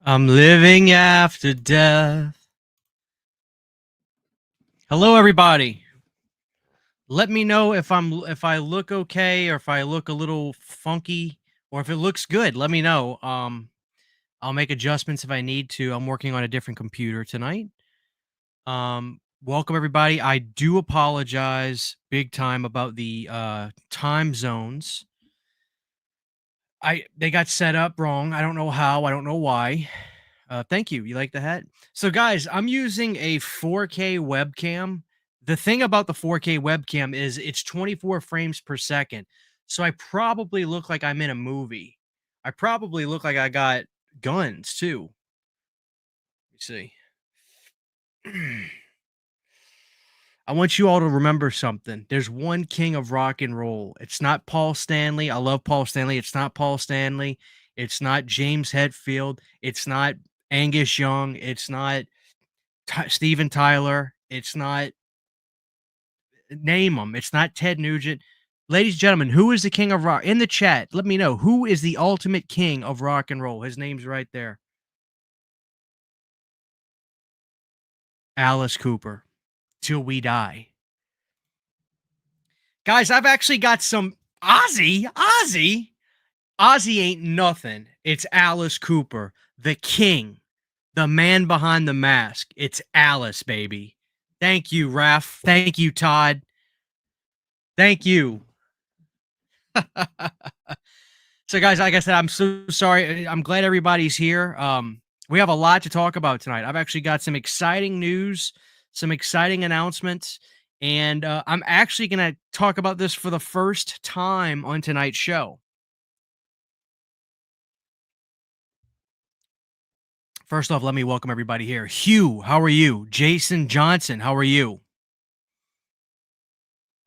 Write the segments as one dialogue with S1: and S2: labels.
S1: I'm living after death. Hello, everybody. Let me know if I look okay or if I look a little funky or if it looks good. Let me know. I'll make adjustments if I need to. I'm working on a different computer tonight. Welcome everybody. I do apologize big time about the time zones. They got set up wrong. I don't know how. I don't know why. Thank you. You like the hat? So, guys, I'm using a 4K webcam. The thing about the 4K webcam is it's 24 frames per second. So I probably look like I'm in a movie. I probably look like I got guns too. Let me see. I want you all to remember something. There's one king of rock and roll. It's not Paul Stanley. I love Paul Stanley. It's not Paul Stanley. It's not James Hetfield. It's not Angus Young. It's not Steven Tyler. It's not name them. It's not Ted Nugent. Ladies and gentlemen, who is the king of rock? In the chat, let me know who is the ultimate king of rock and roll. His name's right there. Alice Cooper. Till we die. Guys, I've actually got some Ozzy ain't nothing. It's Alice Cooper, the king, the man behind the mask. It's Alice, baby. Thank you, Raph. Thank you, Todd. Thank you. So, guys, like I said, I'm so sorry. I'm glad everybody's here. We have a lot to talk about tonight. I've actually got some exciting news, some exciting announcements, and I'm actually going to talk about this for the first time on tonight's show. First off, let me welcome everybody here. Hugh, how are you? Jason Johnson, how are you?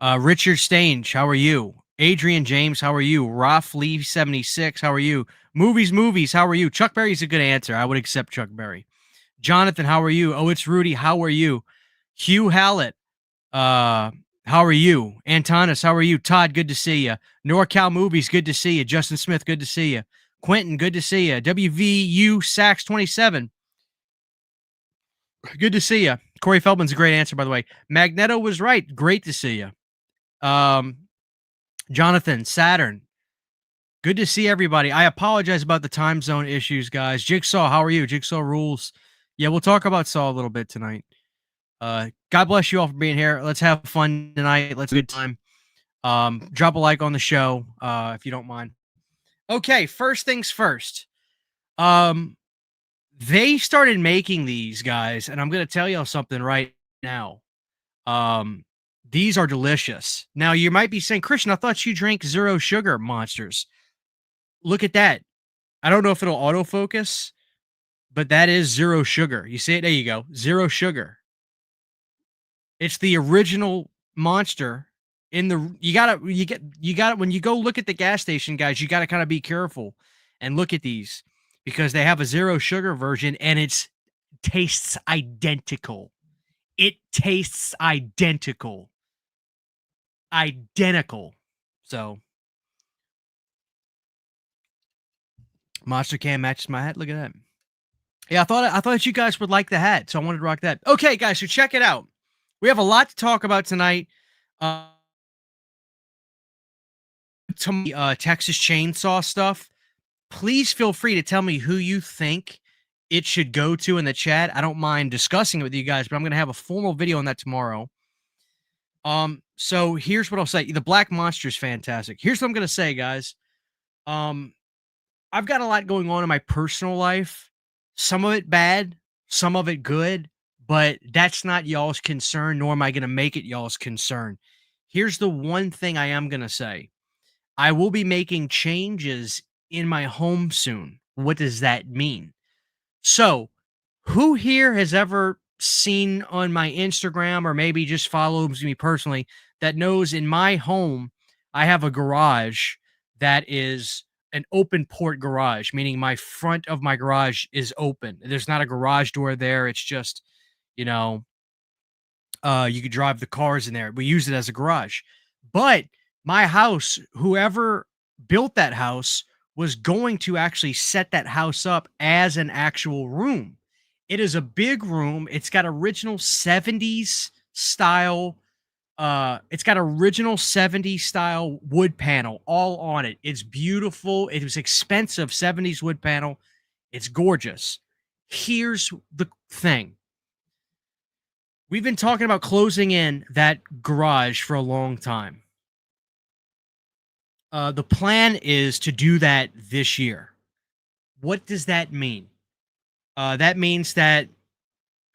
S1: Richard Stange, how are you? Adrian James, how are you? Roth Lee 76, how are you? Movies, how are you? Chuck Berry's a good answer. I would accept Chuck Berry. Jonathan, how are you? Oh, it's Rudy, how are you? Hugh Hallett, how are you? Antonis, how are you? Todd, good to see you. NorCal Movies, good to see you. Justin Smith, good to see you. Quentin, good to see you. WVU Sax 27, good to see you. Corey Feldman's a great answer, by the way. Magneto was right. Great to see you. Jonathan, Saturn, good to see everybody. I apologize about the time zone issues, guys. Jigsaw, how are you? Jigsaw rules. Yeah, we'll talk about Saw a little bit tonight. God bless you all for being here. Let's have fun tonight. Let's have a good time. Drop a like on the show, if you don't mind. Okay, first things first. They started making these, guys, and I'm going to tell y'all something right now. These are delicious. Now, you might be saying, Christian, I thought you drank zero sugar monsters. Look at that. I don't know if it'll autofocus, but that is zero sugar. You see it? There you go. Zero sugar. It's the original monster in the you got it when you go look at the gas station, guys, you got to kind of be careful and look at these because they have a zero sugar version and it tastes identical. It tastes identical. Identical. So Monster Can matches my hat. Look at that. Yeah, I thought you guys would like the hat, so I wanted to rock that. Okay, guys, so check it out. We have a lot to talk about tonight. Texas Chainsaw stuff. Please feel free to tell me who you think it should go to in the chat. I don't mind discussing it with you guys, but I'm going to have a formal video on that tomorrow. So here's what I'll say. The Black Monster is fantastic. Here's what I'm going to say, guys. I've got a lot going on in my personal life. Some of it bad, some of it good, but that's not y'all's concern, nor am I going to make it y'all's concern. Here's the one thing I am going to say. I will be making changes in my home soon. What does that mean? So, who here has ever seen on my Instagram or maybe just follows me personally that knows in my home, I have a garage that is an open port garage, meaning my front of my garage is open. There's not a garage door there. It's just, you know, you could drive the cars in there. We use it as a garage. But my house, whoever built that house was going to actually set that house up as an actual room. It is a big room. It's got original 70s style. It's got original 70s style wood panel all on it. It's beautiful. It was expensive 70s wood panel. It's gorgeous. Here's the thing. We've been talking about closing in that garage for a long time. The plan is to do that this year. What does that mean? That means that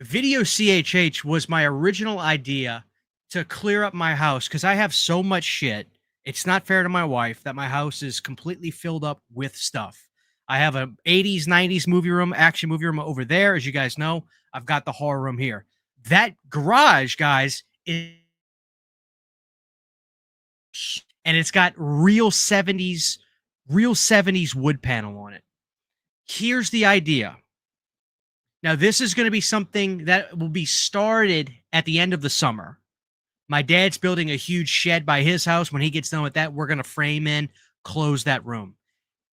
S1: Video CHH was my original idea to clear up my house because I have so much shit. It's not fair to my wife that my house is completely filled up with stuff. I have a 80s, 90s movie room, action movie room over there. As you guys know, I've got the horror room here. That garage, guys, is, and it's got real 70s wood panel on it. Here's the idea. Now, this is going to be something that will be started at the end of the summer. My dad's building a huge shed by his house. When he gets done with that, we're going to frame in, close that room.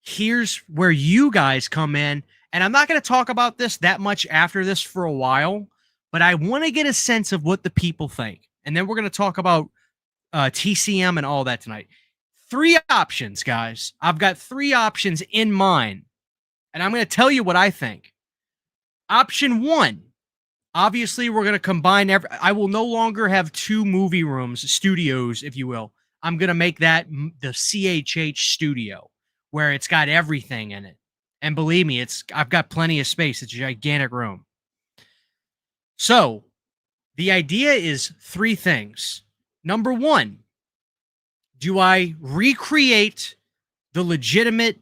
S1: Here's where you guys come in. And I'm not going to talk about this that much after this for a while, but I want to get a sense of what the people think. And then we're going to talk about TCM and all that tonight. 3 options, guys. I've got 3 options in mind. And I'm going to tell you what I think. Option 1. Obviously, we're going to combine I will no longer have 2 movie rooms, studios, if you will. I'm going to make that the CHH studio, where it's got everything in it. And believe me, I've got plenty of space. It's a gigantic room. So, the idea is 3 things. Number 1, do I recreate the legitimate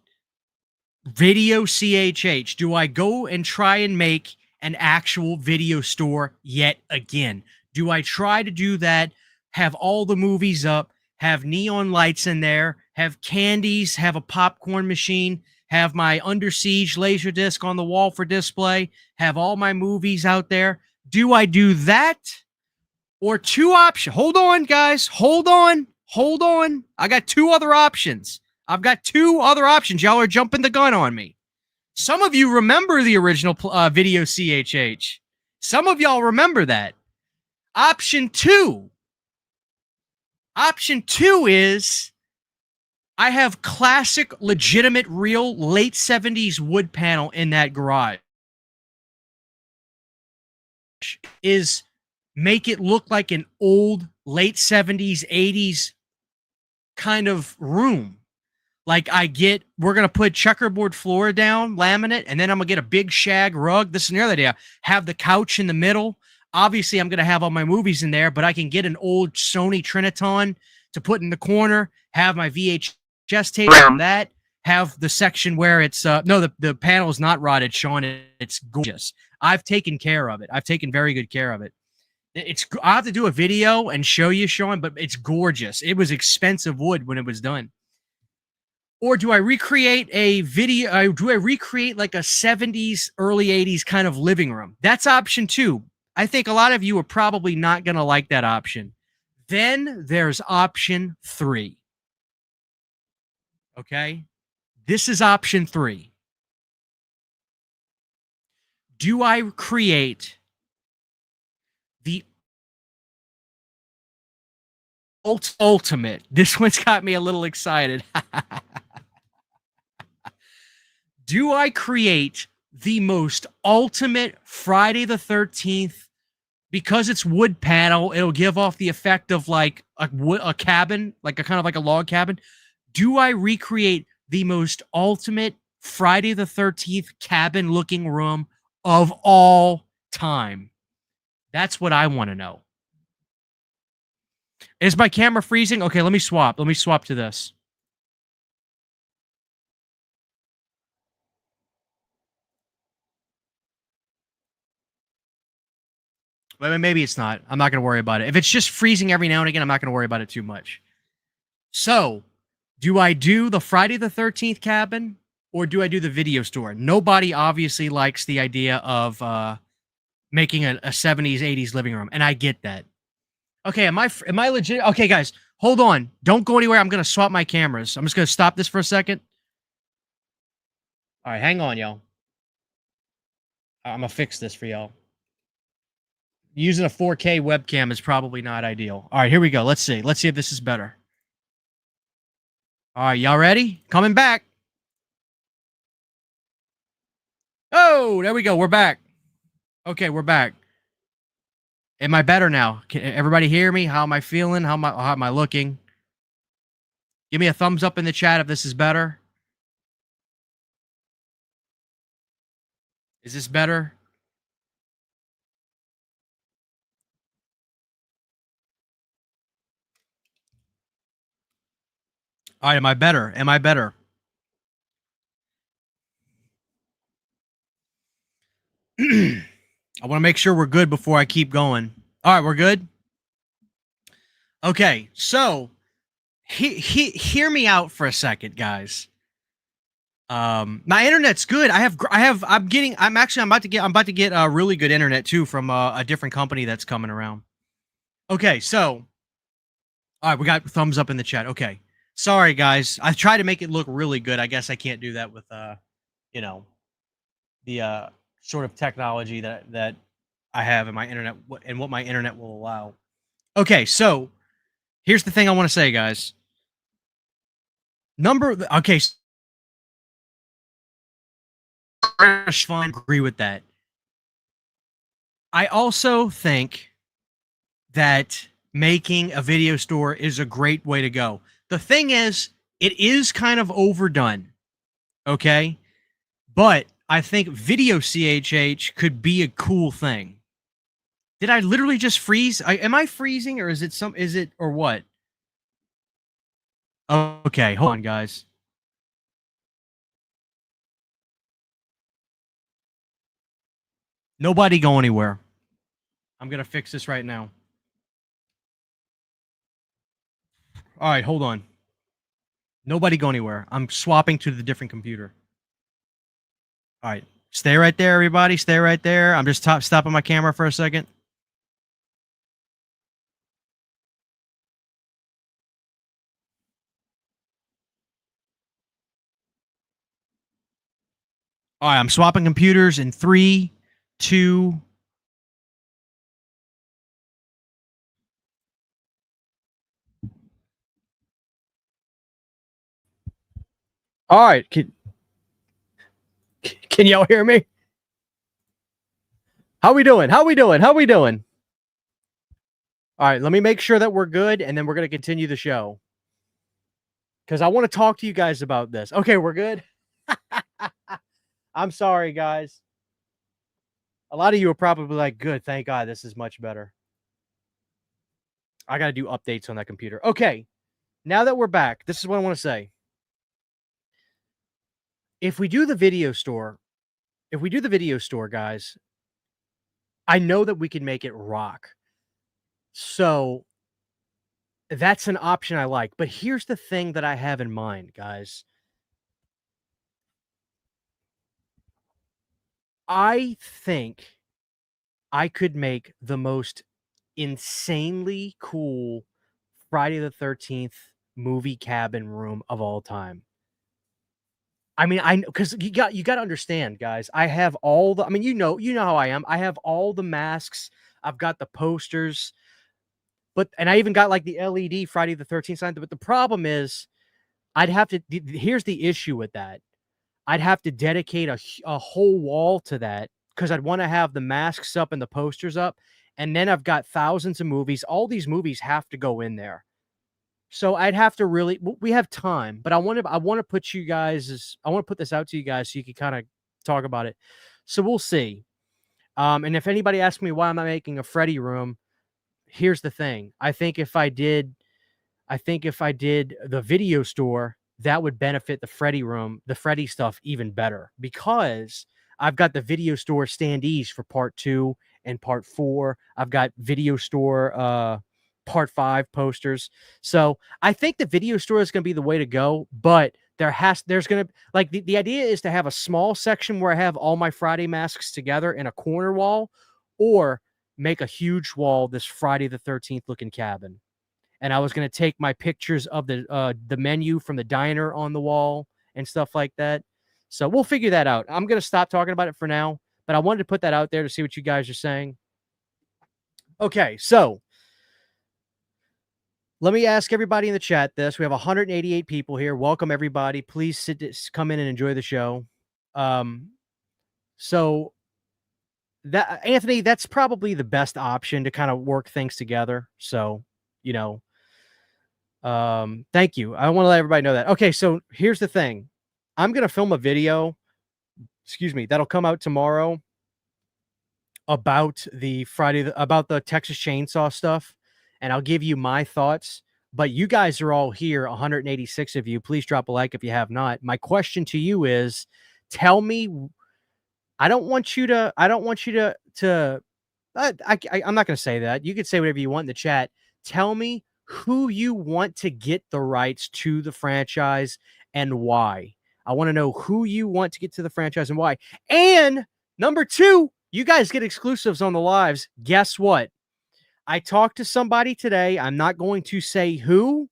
S1: Video CHH? Do I go and try and make an actual video store yet again? Do I try to do that, have all the movies up, have neon lights in there, have candies, have a popcorn machine, have my Under Siege Laserdisc on the wall for display, have all my movies out there? Do I do that? Or 2 options? Hold on, guys. Hold on. I got 2 other options. I've got 2 other options. Y'all are jumping the gun on me. Some of you remember the original Video CHH. Some of y'all remember that. Option 2. Option 2 is I have classic, legitimate, real late 70s wood panel in that garage. Is make it look like an old late 70s, 80s kind of room. Like we're going to put checkerboard floor down, laminate, and then I'm going to get a big shag rug. This is another idea. Have the couch in the middle. Obviously, I'm going to have all my movies in there, but I can get an old Sony Triniton to put in the corner, have my VHS tape on that, have the section where it's, no, the panel is not rotted, Sean. It's gorgeous. I've taken care of it. I've taken very good care of it. I'll have to do a video and show you, Sean, but it's gorgeous. It was expensive wood when it was done. Or do I recreate a video? Do I recreate like a 70s, early 80s kind of living room? That's option 2. I think a lot of you are probably not going to like that option. Then there's option 3. Okay? This is option 3. Do I create the ultimate? This one's got me a little excited. Do I create the most ultimate Friday the 13th? Because it's wood panel, it'll give off the effect of like a cabin, like a kind of like a log cabin. Do I recreate the most ultimate Friday the 13th cabin looking room of all time? That's what I want to know. Is my camera freezing? Okay, let me swap. Let me swap to this. Maybe it's not. I'm not going to worry about it. If it's just freezing every now and again, I'm not going to worry about it too much. So, do I do the Friday the 13th cabin or do I do the video store? Nobody obviously likes the idea of making a 70s, 80s living room, and I get that. Okay, am I legit? Okay, guys, hold on. Don't go anywhere. I'm going to swap my cameras. I'm just going to stop this for a second. All right, hang on, y'all. I'm gonna fix this for y'all. Using a 4K webcam is probably not ideal. All right, here we go. Let's see. Let's see if this is better. All right, y'all ready? Coming back. Oh, there we go. We're back. Okay, we're back. Am I better now? Can everybody hear me? How am I feeling? How am I looking? Give me a thumbs up in the chat if this is better. Is this better? All right, am I better? Am I better? I want to make sure we're good before I keep going. All right, we're good. Okay, so hear me out for a second, guys. My internet's good. I'm about to get really good internet too from a different company that's coming around. Okay, so all right, we got thumbs up in the chat. Okay, sorry guys, I tried to make it look really good. I guess I can't do that with you know, the sort of technology that I have in my internet and what my internet will allow. Okay, so here's the thing I want to say, guys. Okay, fine, agree with that. I also think that making a video store is a great way to go. The thing is, it is kind of overdone. Okay, but I think video CHH could be a cool thing. Did I literally just freeze? Am I freezing or is it or what? Okay, hold on, guys. Nobody go anywhere. I'm going to fix this right now. All right, hold on. Nobody go anywhere. I'm swapping to the different computer. All right. Stay right there, everybody. Stay right there. I'm just stopping my camera for a second. All right, I'm swapping computers in 3, 2. All right. Can y'all hear me? How we doing? How we doing? How we doing? All right, let me make sure that we're good, and then we're going to continue the show. Because I want to talk to you guys about this. Okay, we're good? I'm sorry, guys. A lot of you are probably like, good, thank God, this is much better. I got to do updates on that computer. Okay, now that we're back, this is what I want to say. If we do the video store, guys, I know that we can make it rock. So that's an option I like. But here's the thing that I have in mind, guys. I think I could make the most insanely cool Friday the 13th movie cabin room of all time. I mean, because you got to understand, guys. I have all the. I mean, you know how I am. I have all the masks. I've got the posters, and I even got like the LED Friday the 13th sign. But the problem is, I'd have to. Here's the issue with that. I'd have to dedicate a whole wall to that because I'd want to have the masks up and the posters up, and then I've got thousands of movies. All these movies have to go in there. So I'd have to really. We have time, but I want to put this out to you guys so you can kind of talk about it. So we'll see. And if anybody asks me why am I making a Freddy room, here's the thing. I think if I did the video store, that would benefit the Freddy room, the Freddy stuff even better because I've got the video store standees for part 2 and part 4. I've got video store part 5 posters. So I think the video store is going to be the way to go, but there's going to like the idea is to have a small section where I have all my Friday masks together in a corner wall or make a huge wall, this Friday the 13th looking cabin. And I was going to take my pictures of the menu from the diner on the wall and stuff like that. So we'll figure that out. I'm gonna stop talking about it for now, but I wanted to put that out there to see what you guys are saying. Okay, so let me ask everybody in the chat this. We have 188 people here. Welcome everybody. Please come in and enjoy the show. So that Anthony, that's probably the best option to kind of work things together. So, you know, thank you. I want to let everybody know that. Okay, so here's the thing. I'm gonna film a video, excuse me, that'll come out tomorrow about about the Texas Chainsaw stuff, and I'll give you my thoughts. But you guys are all here, 186 of you. Please drop a like if you have not. My question to you is, tell me. I don't want you to. I'm not going to say that. You could say whatever you want in the chat. Tell me who you want to get the rights to the franchise and why. I want to know who you want to get to the franchise and why. And number two, you guys get exclusives on the lives. Guess what? I talked to somebody today. I'm not going to say who,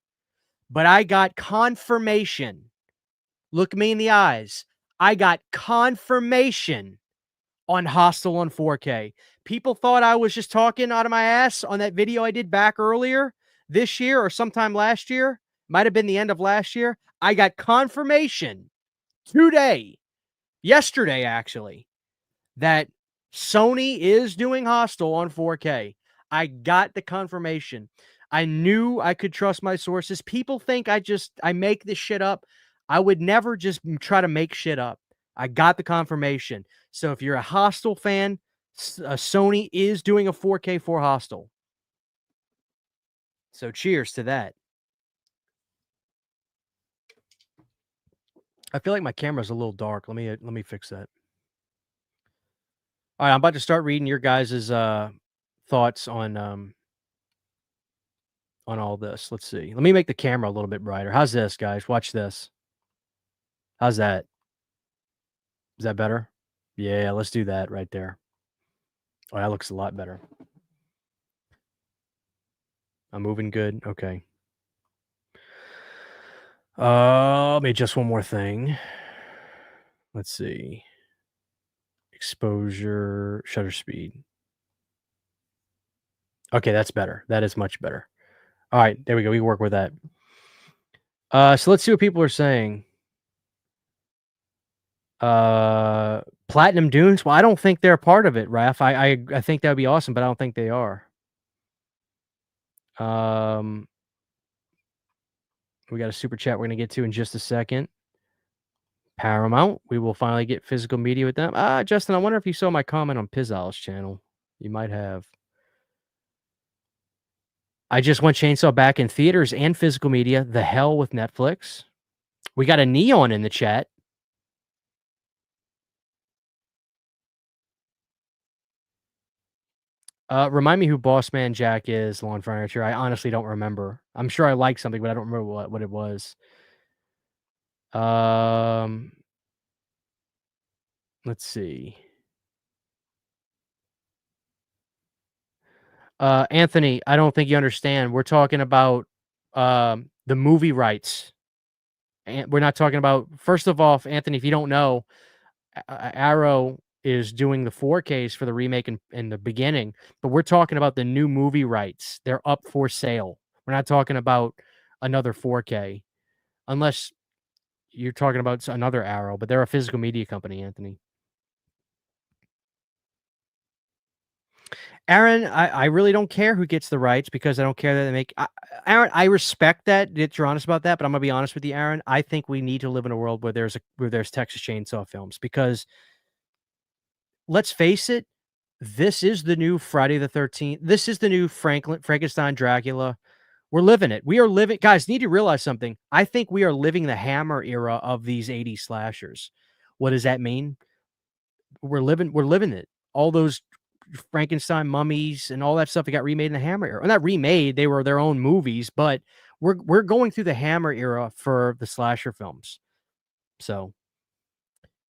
S1: but I got confirmation. Look me in the eyes. I got confirmation on Hostel on 4K. People thought I was just talking out of my ass on that video I did back earlier this year or sometime last year. Might have been the end of last year. I got confirmation yesterday actually, that Sony is doing Hostel on 4K. I got the confirmation. I knew I could trust my sources. People think I make this shit up. I would never just try to make shit up. I got the confirmation. So if you're a Hostel fan, Sony is doing a 4K for Hostel. So cheers to that. I feel like my camera's a little dark. Let me fix that. All right, I'm about to start reading your guys' thoughts on all this. Let's see. Let me make the camera a little bit brighter. How's this, guys? Watch this. How's that? Is that better? Yeah, let's do that right there. Oh, that looks a lot better. I'm moving good. Okay. Let me adjust one more thing. Let's see. Exposure, shutter speed. Okay, that's better. That is much better. All right, there we go. We can work with that. So let's see what people are saying. Platinum Dunes. Well, I don't think they're a part of it, Raph. I think that would be awesome, but I don't think they are. We got a super chat we're gonna get to in just a second. Paramount. We will finally get physical media with them. Justin, I wonder if you saw my comment on Pizzal's channel. You might have. I just want Chainsaw back in theaters and physical media. The hell with Netflix. We got a Neon in the chat. Remind me who Boss Man Jack is, Lawn Furniture. I honestly don't remember. I'm sure I liked something, but I don't remember what it was. Let's see. Anthony, I don't think you understand. We're talking about the movie rights. And we're not talking about, first of all, Anthony, if you don't know, Arrow is doing the 4Ks for the remake in the beginning, but we're talking about the new movie rights. They're up for sale. We're not talking about another 4K, unless you're talking about another Arrow, but they're a physical media company, Anthony. Aaron, I really don't care who gets the rights because I don't care that they make. Aaron, I respect that you're honest about that, but I'm gonna be honest with you, Aaron. I think we need to live in a world where there's Texas Chainsaw films, because let's face it, this is the new Friday the 13th. This is the new Frankenstein Dracula. We're living it. We are living. Guys, need to realize something. I think we are living the Hammer era of these 80s slashers. What does that mean? We're living it. All those Frankenstein mummies and all that stuff that got remade in the Hammer era. Well, not remade, they were their own movies, but we're going through the Hammer era for the slasher films. So,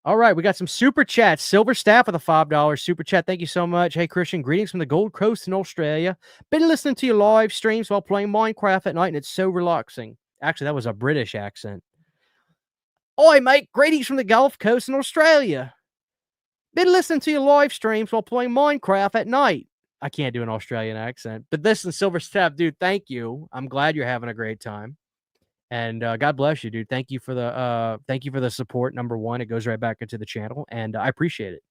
S1: all right, we got some super chats. Silver Staff with a $5 super chat. Thank you so much. Hey, Christian, greetings from the Gold Coast in Australia. Been listening to your live streams while playing Minecraft at night, and it's so relaxing. Actually, that was a British accent. Oi, mate, greetings from the Gulf Coast in Australia. Been listening to your live streams while playing Minecraft at night. I can't do an Australian accent, but listen, Silver Step, dude, thank you. I'm glad you're having a great time. And God bless you, dude. Thank you for the support. Number one, it goes right back into the channel, and I appreciate it.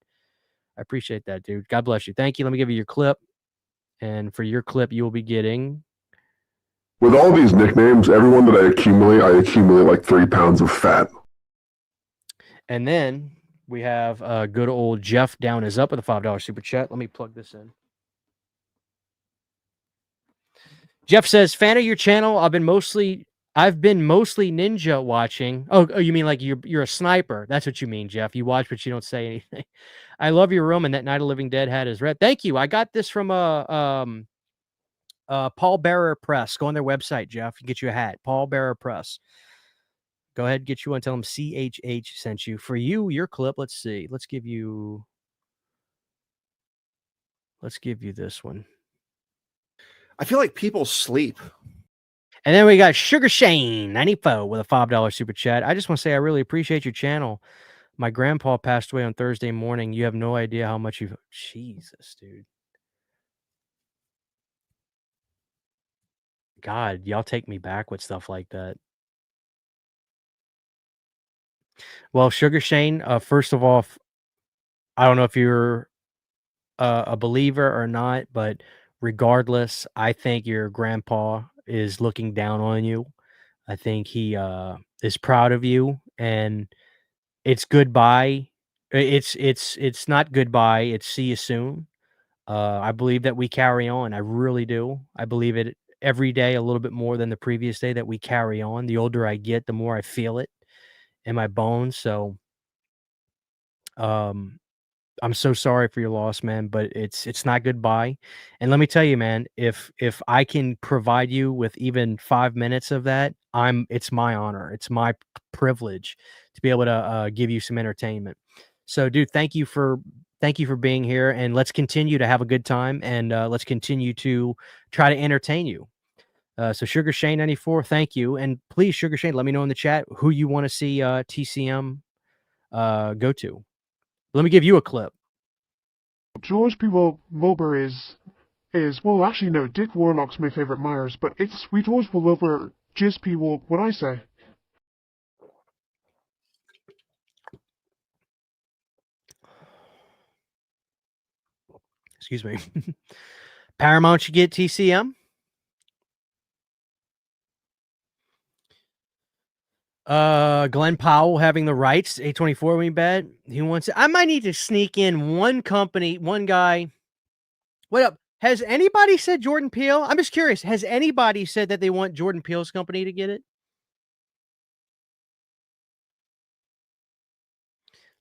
S1: I appreciate that, dude. God bless you. Thank you. Let me give you your clip, and for your clip, you will be getting.
S2: With all these nicknames, everyone that I accumulate like 3 pounds of fat.
S1: And then we have good old Jeff Down is up with a $5 super chat. Let me plug this in. Jeff says, fan of your channel. I've been mostly ninja watching. Oh, you mean like you're a sniper? That's what you mean, Jeff. You watch, but you don't say anything. I love your room, and that Night of Living Dead hat is red. Thank you. I got this from Paul Bearer Press. Go on their website, Jeff. You get you a hat. Paul Bearer Press. Go ahead, get you one. Tell them CHH sent you. For you, your clip. Let's see. Let's give you this one.
S3: I feel like people sleep.
S1: And then we got Sugar Shane 94 with a $5 super chat. I just want to say I really appreciate your channel. My grandpa passed away on Thursday morning. You have no idea how much you've. Jesus, dude. God, y'all take me back with stuff like that. Well, Sugar Shane, first of all, I don't know if you're a believer or not, but regardless, I think your grandpa is looking down on you. I think he is proud of you, and it's goodbye. It's not goodbye. It's see you soon. I believe that we carry on. I really do. I believe it every day a little bit more than the previous day that we carry on. The older I get, the more I feel it in my bones. So, I'm so sorry for your loss, man, but it's not goodbye. And let me tell you, man, if I can provide you with even 5 minutes of that, it's my honor. It's my privilege to be able to give you some entertainment. So, dude, thank you for being here, and let's continue to have a good time, and let's continue to try to entertain you. So Sugar Shane 94, thank you. And please, Sugar Shane, let me know in the chat who you want to see TCM go to. Let me give you a clip.
S4: George P. Wilbur is well, actually no, Dick Warlock's my favorite Myers, but it's we George P. Wilbur, Jizz P. Will, what I say?
S1: Excuse me. Paramount should get TCM. Glenn Powell having the rights, A24 we bet. He wants it. I might need to sneak in one company, one guy. What up? Has anybody said Jordan Peele? I'm just curious. Has anybody said that they want Jordan Peele's company to get it?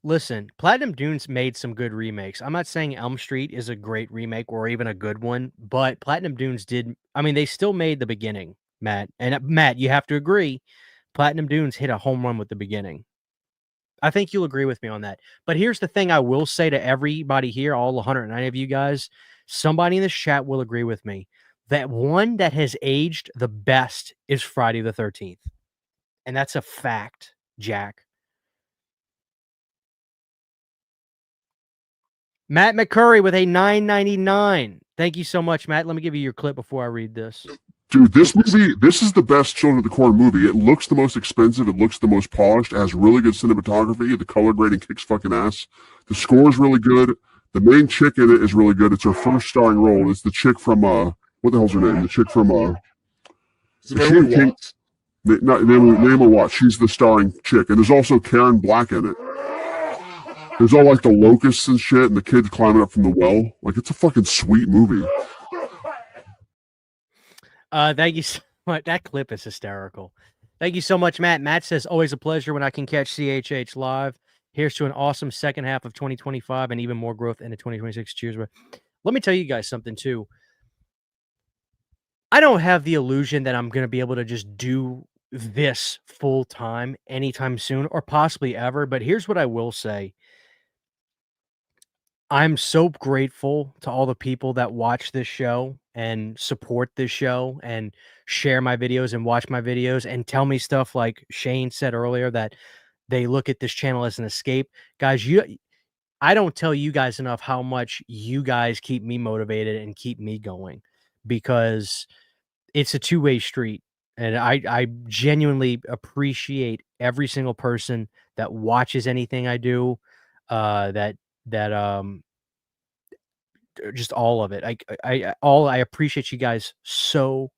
S1: Listen, Platinum Dunes made some good remakes. I'm not saying Elm Street is a great remake or even a good one, but Platinum Dunes did. I mean, they still made the beginning, Matt. And Matt, you have to agree. Platinum Dunes hit a home run with the beginning. I think you'll agree with me on that. But here's the thing I will say to everybody here, all 190 of you guys, somebody in this chat will agree with me. That one that has aged the best is Friday the 13th. And that's a fact, Jack. Matt McCurry with a $9.99. Thank you so much, Matt. Let me give you your clip before I read this.
S2: Dude, this is the best Children of the Corn movie. It looks the most expensive. It looks the most polished. It has really good cinematography. The color grading kicks fucking ass. The score is really good. The main chick in it is really good. It's her first starring role. It's the chick from, what the hell's her name? The chick from, Naomi Watts. She's the starring chick. And there's also Karen Black in it. There's all like the locusts and shit, and the kids climbing up from the well. Like, it's a fucking sweet movie.
S1: Thank you so much. That clip is hysterical. Thank you so much, Matt. Matt says, always a pleasure when I can catch CHH live. Here's to an awesome second half of 2025 and even more growth into 2026. Cheers. Let me tell you guys something, too. I don't have the illusion that I'm going to be able to just do this full time anytime soon or possibly ever. But here's what I will say. I'm so grateful to all the people that watch this show and support this show and share my videos and watch my videos and tell me stuff like Shane said earlier that They look at this channel as an escape. Guys, I don't tell you guys enough how much you guys keep me motivated and keep me going, because it's a two-way street. And I genuinely appreciate every single person that watches anything I do, that just all of it. I appreciate you guys so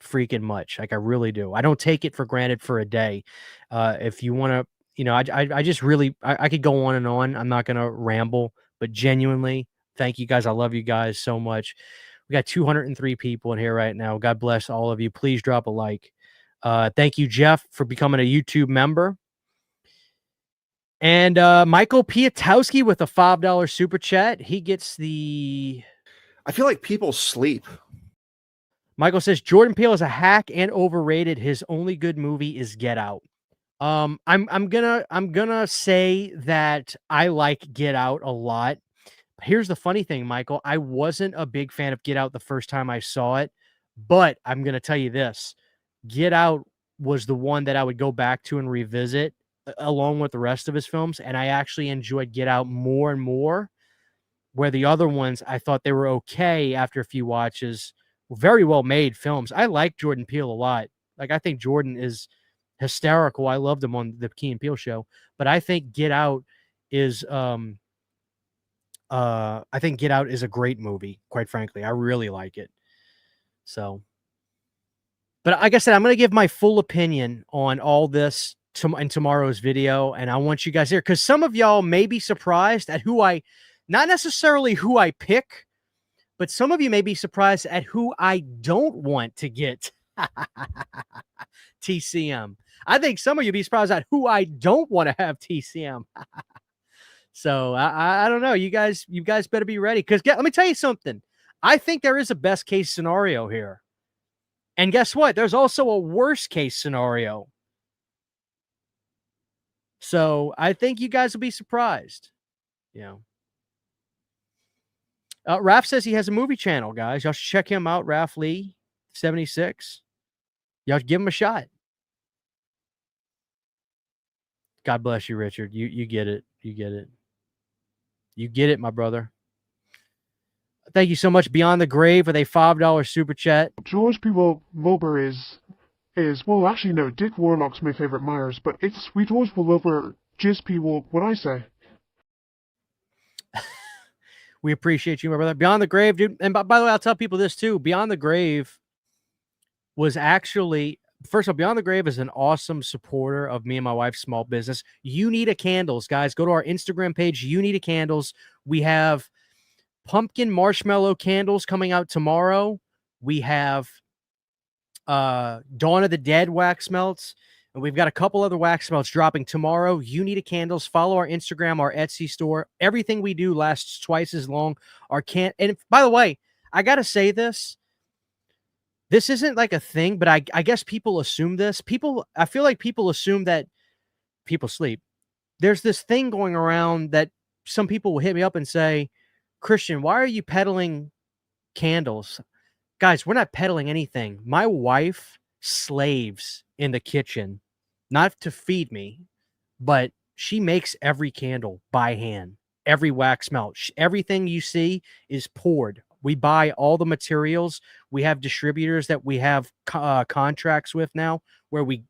S1: freaking much. Like, I really do. I don't take it for granted for a day. If you want to, I just really, I could go on and on. I'm not going to ramble, but genuinely, thank you guys. I love you guys so much. We got 203 people in here right now. God bless all of you. Please drop a like. Thank you, Jeff, for becoming a YouTube member. And Michael Piatowski with a $5 super chat. He gets the...
S3: I feel like people sleep.
S1: Michael says Jordan Peele is a hack and overrated. His only good movie is Get Out. I'm gonna say that I like Get Out a lot. Here's the funny thing, Michael. I wasn't a big fan of Get Out the first time I saw it, but I'm gonna tell you this: Get Out was the one that I would go back to and revisit along with the rest of his films, and I actually enjoyed Get Out more and more, where the other ones I thought they were okay after a few watches. Very well made films. I like Jordan Peele a lot. Like, I think Jordan is hysterical. I loved him on the Key and Peele show, but I think Get Out is I think Get Out is a great movie, quite frankly. I really like it. So, but like I said, I'm going to give my full opinion on all this in tomorrow's video, and I want you guys here, because some of y'all may be surprised at not necessarily who I pick, but some of you may be surprised at who I don't want to get TCM. I think some of you be surprised at who I don't want to have TCM. So I don't know. You guys better be ready, because let me tell you something. I think there is a best case scenario here. And guess what? There's also a worst case scenario. So I think you guys will be surprised. Raph says he has a movie channel, guys. Y'all should check him out, Raph Lee 76. Y'all give him a shot. God bless you, Richard. You get it. You get it. You get it, my brother. Thank you so much, Beyond the Grave, with a $5 super chat.
S4: George P. Wilbur is well, actually no, Dick Warlock's my favorite Myers, but it's Sweet George Wilbur, Jizz P. what I say.
S1: We appreciate you, my brother. Beyond the Grave, dude. And by the way, I'll tell people this too. Beyond the Grave was actually, first of all, Beyond the Grave is an awesome supporter of me and my wife's small business. You Need a Candles, guys. Go to our Instagram page, You Need a Candles. We have pumpkin marshmallow candles coming out tomorrow. We have Dawn of the Dead wax melts. And we've got a couple other wax melts dropping tomorrow. You Need a Candles. Follow our Instagram, our Etsy store. Everything we do lasts twice as long. And by the way, I got to say this. This isn't like a thing, but I guess people assume this. I feel like people assume that people sleep. There's this thing going around that some people will hit me up and say, Christian, why are you peddling candles? Guys, we're not peddling anything. My wife slaves in the kitchen, not to feed me, but she makes every candle by hand, every wax melt. Everything you see is poured. We buy all the materials. We have distributors that we have contracts with now, where we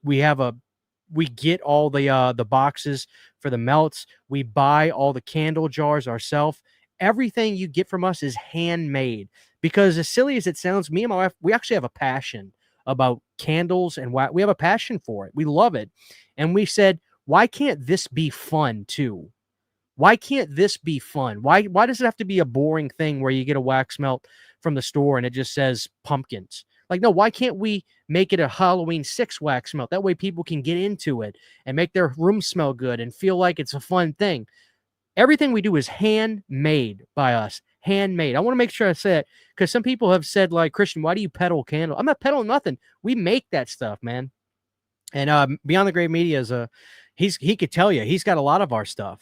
S1: get all the boxes for the melts. We buy all the candle jars ourselves. Everything you get from us is handmade, because as silly as it sounds, me and my wife, we actually have a passion about candles, and we have a passion for it. We love it. And we said, why can't this be fun too? Why can't this be fun? Why does it have to be a boring thing where you get a wax melt from the store and it just says pumpkins? Like, no, why can't we make it a Halloween 6 wax melt? That way people can get into it and make their room smell good and feel like it's a fun thing. Everything we do is handmade by us. Handmade. I want to make sure I say it, because some people have said, like, Christian, why do you peddle candle? I'm not peddling nothing. We make that stuff, man. And Beyond the Grave Media is he could tell you. He's got a lot of our stuff.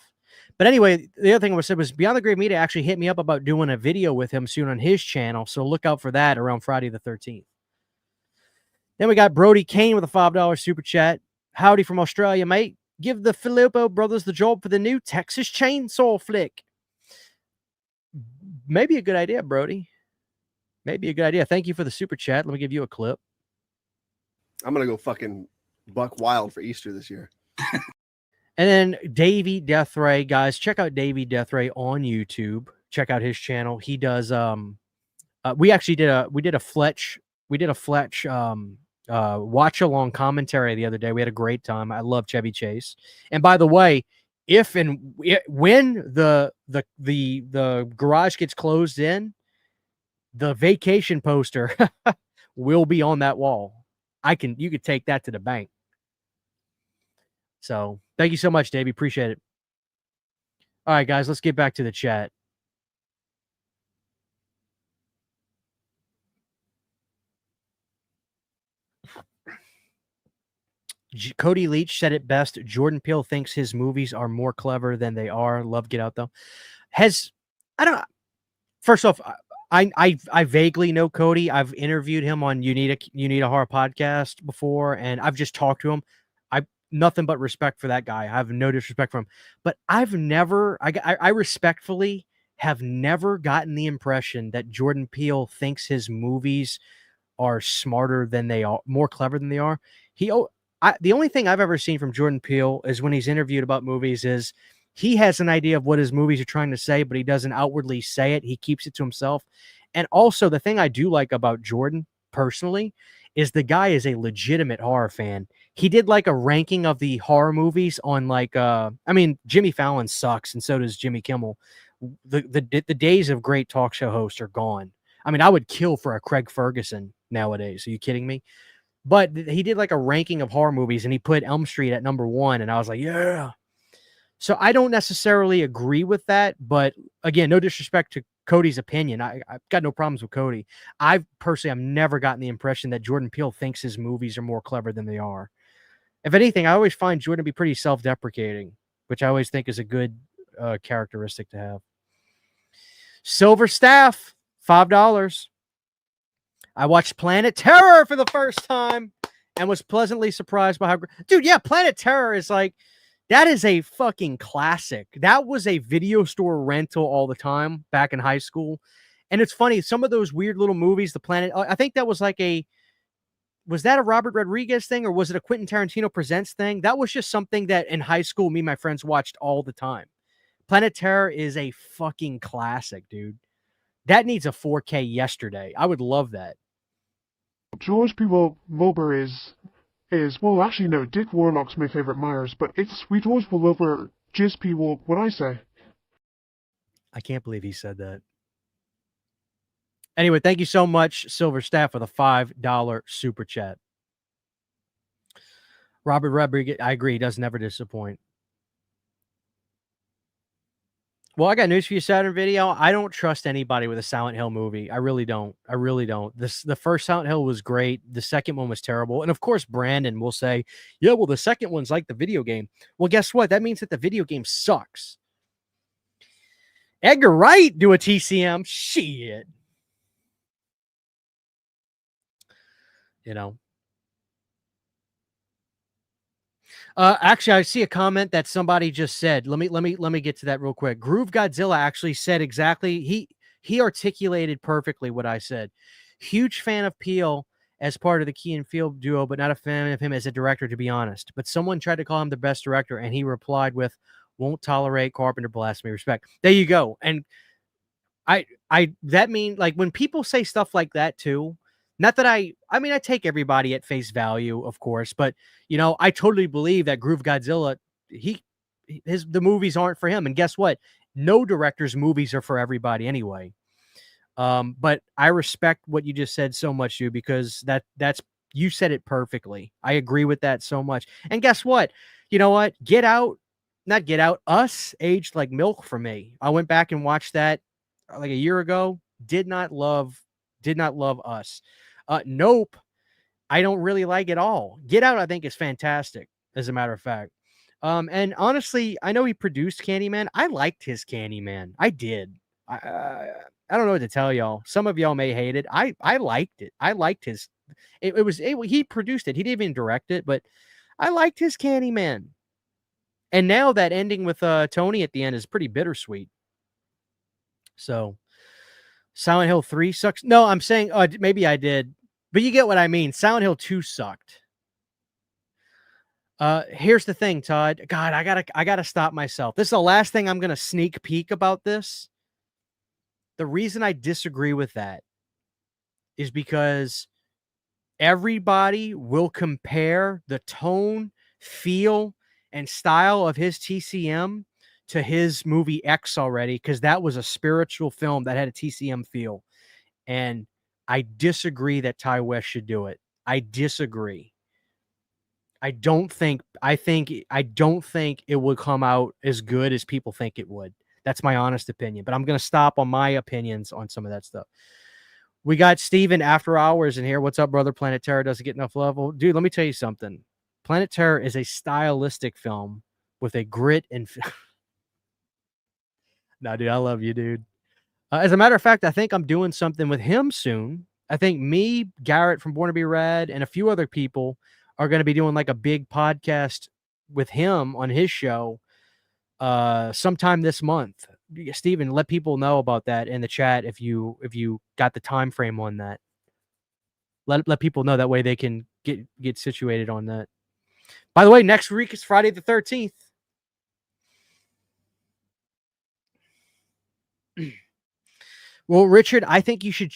S1: But anyway, the other thing I said was Beyond the Grave Media actually hit me up about doing a video with him soon on his channel. So look out for that around Friday the 13th. Then we got Brody Kane with a $5 super chat. Howdy from Australia, mate. Give the Filippo brothers the job for the new Texas Chainsaw flick. Maybe a good idea, Brody. Maybe a good idea. Thank you for the super chat. Let me give you a clip.
S3: I'm gonna go fucking buck wild for Easter this year.
S1: And then Davey Deathray, guys, check out Davey Deathray on YouTube. Check out his channel. He does we actually did a Fletch watch along commentary the other day. We had a great time. I love Chevy Chase. And by the way, when the garage gets closed in, the vacation poster will be on that wall. You could take that to the bank. So thank you so much, Davey. Appreciate it. All right, guys, let's get back to the chat. Cody Leach said it best. Jordan Peele thinks his movies are more clever than they are. Love Get Out, though. First off, I vaguely know Cody. I've interviewed him on You Need a Horror podcast before, and I've just talked to him. Nothing but respect for that guy. I have no disrespect for him, but I respectfully have never gotten the impression that Jordan Peele thinks his movies are smarter than they are, more clever than they are. The only thing I've ever seen from Jordan Peele is when he's interviewed about movies is he has an idea of what his movies are trying to say, but he doesn't outwardly say it. He keeps it to himself. And also the thing I do like about Jordan personally is the guy is a legitimate horror fan. He did like a ranking of the horror movies on Jimmy Fallon sucks and so does Jimmy Kimmel. The days of great talk show hosts are gone. I mean, I would kill for a Craig Ferguson nowadays. Are you kidding me? But he did like a ranking of horror movies and he put Elm Street at number 1. And I was like, yeah. So I don't necessarily agree with that. But again, no disrespect to Cody's opinion. I've got no problems with Cody. I've never gotten the impression that Jordan Peele thinks his movies are more clever than they are. If anything, I always find Jordan to be pretty self-deprecating, which I always think is a good characteristic to have. Silver Staff, $5. I watched Planet Terror for the first time and was pleasantly surprised by how... Dude, yeah, Planet Terror is like... That is a fucking classic. That was a video store rental all the time back in high school. And it's funny, some of those weird little movies, The Planet... I think that was like a... Was that a Robert Rodriguez thing or was it a Quentin Tarantino Presents thing? That was just something that in high school, me and my friends watched all the time. Planet Terror is a fucking classic, dude. That needs a 4K yesterday. I would love that.
S4: George P. Wilbur is well, actually no, Dick Warlock's my favorite Myers, but it's Sweet George Wilbur, Jizz P. what I say.
S1: I can't believe he said that. Anyway, thank you so much, Silver Staff, for the $5 super chat. Robert Rodriguez, I agree, he does never disappoint. Well, I got news for you, Saturn Video. I don't trust anybody with a Silent Hill movie. I really don't. I really don't. The first Silent Hill was great. The second one was terrible. And of course, Brandon will say, yeah, well, the second one's like the video game. Well, guess what? That means that the video game sucks. Edgar Wright do a TCM. Shit. You know. Actually, I see a comment that somebody just said. Let me get to that real quick. Groove Godzilla actually said exactly. He articulated perfectly what I said. Huge fan of Peele as part of the Key and Peele duo, but not a fan of him as a director, to be honest. But someone tried to call him the best director, and he replied with, "Won't tolerate Carpenter blasphemy." Respect. There you go. And that mean like when people say stuff like that too. Not that I mean, I take everybody at face value, of course, but you know, I totally believe that Groove Godzilla, the movies aren't for him. And guess what? No director's movies are for everybody anyway. But I respect what you just said so much, dude, because that's you said it perfectly. I agree with that so much. And guess what? You know what? Us aged like milk for me. I went back and watched that like a year ago. Did not love Us. Nope. I don't really like it all. Get Out, I think, is fantastic, as a matter of fact. And honestly, I know he produced Candyman. I liked his Candyman. I did. I don't know what to tell y'all. Some of y'all may hate it. I liked it. I liked his. He produced it. He didn't even direct it, but I liked his Candyman. And now that ending with Tony at the end is pretty bittersweet. So Silent Hill 3 sucks. No, I'm saying maybe I did, but you get what I mean. Silent Hill 2 sucked. Here's the thing, Todd. God, I gotta stop myself. This is the last thing I'm gonna sneak peek about this. The reason I disagree with that is because everybody will compare the tone, feel, and style of his TCM to his movie X already, because that was a spiritual film that had a TCM feel. And I disagree that Ty West should do it. I disagree. I don't think it would come out as good as people think it would. That's my honest opinion. But I'm going to stop on my opinions on some of that stuff. We got Steven After Hours in here. What's up, brother? Planet Terror doesn't get enough love. Well, dude, let me tell you something. Planet Terror is a stylistic film with a grit and... No, dude, I love you, dude. As a matter of fact, I think I'm doing something with him soon. I think me, Garrett from Born to Be Rad, and a few other people are going to be doing like a big podcast with him on his show sometime this month. Steven, let people know about that in the chat if you got the time frame on that. Let people know, that way they can get situated on that. By the way, next week is Friday the 13th. Well, Richard, I think you should.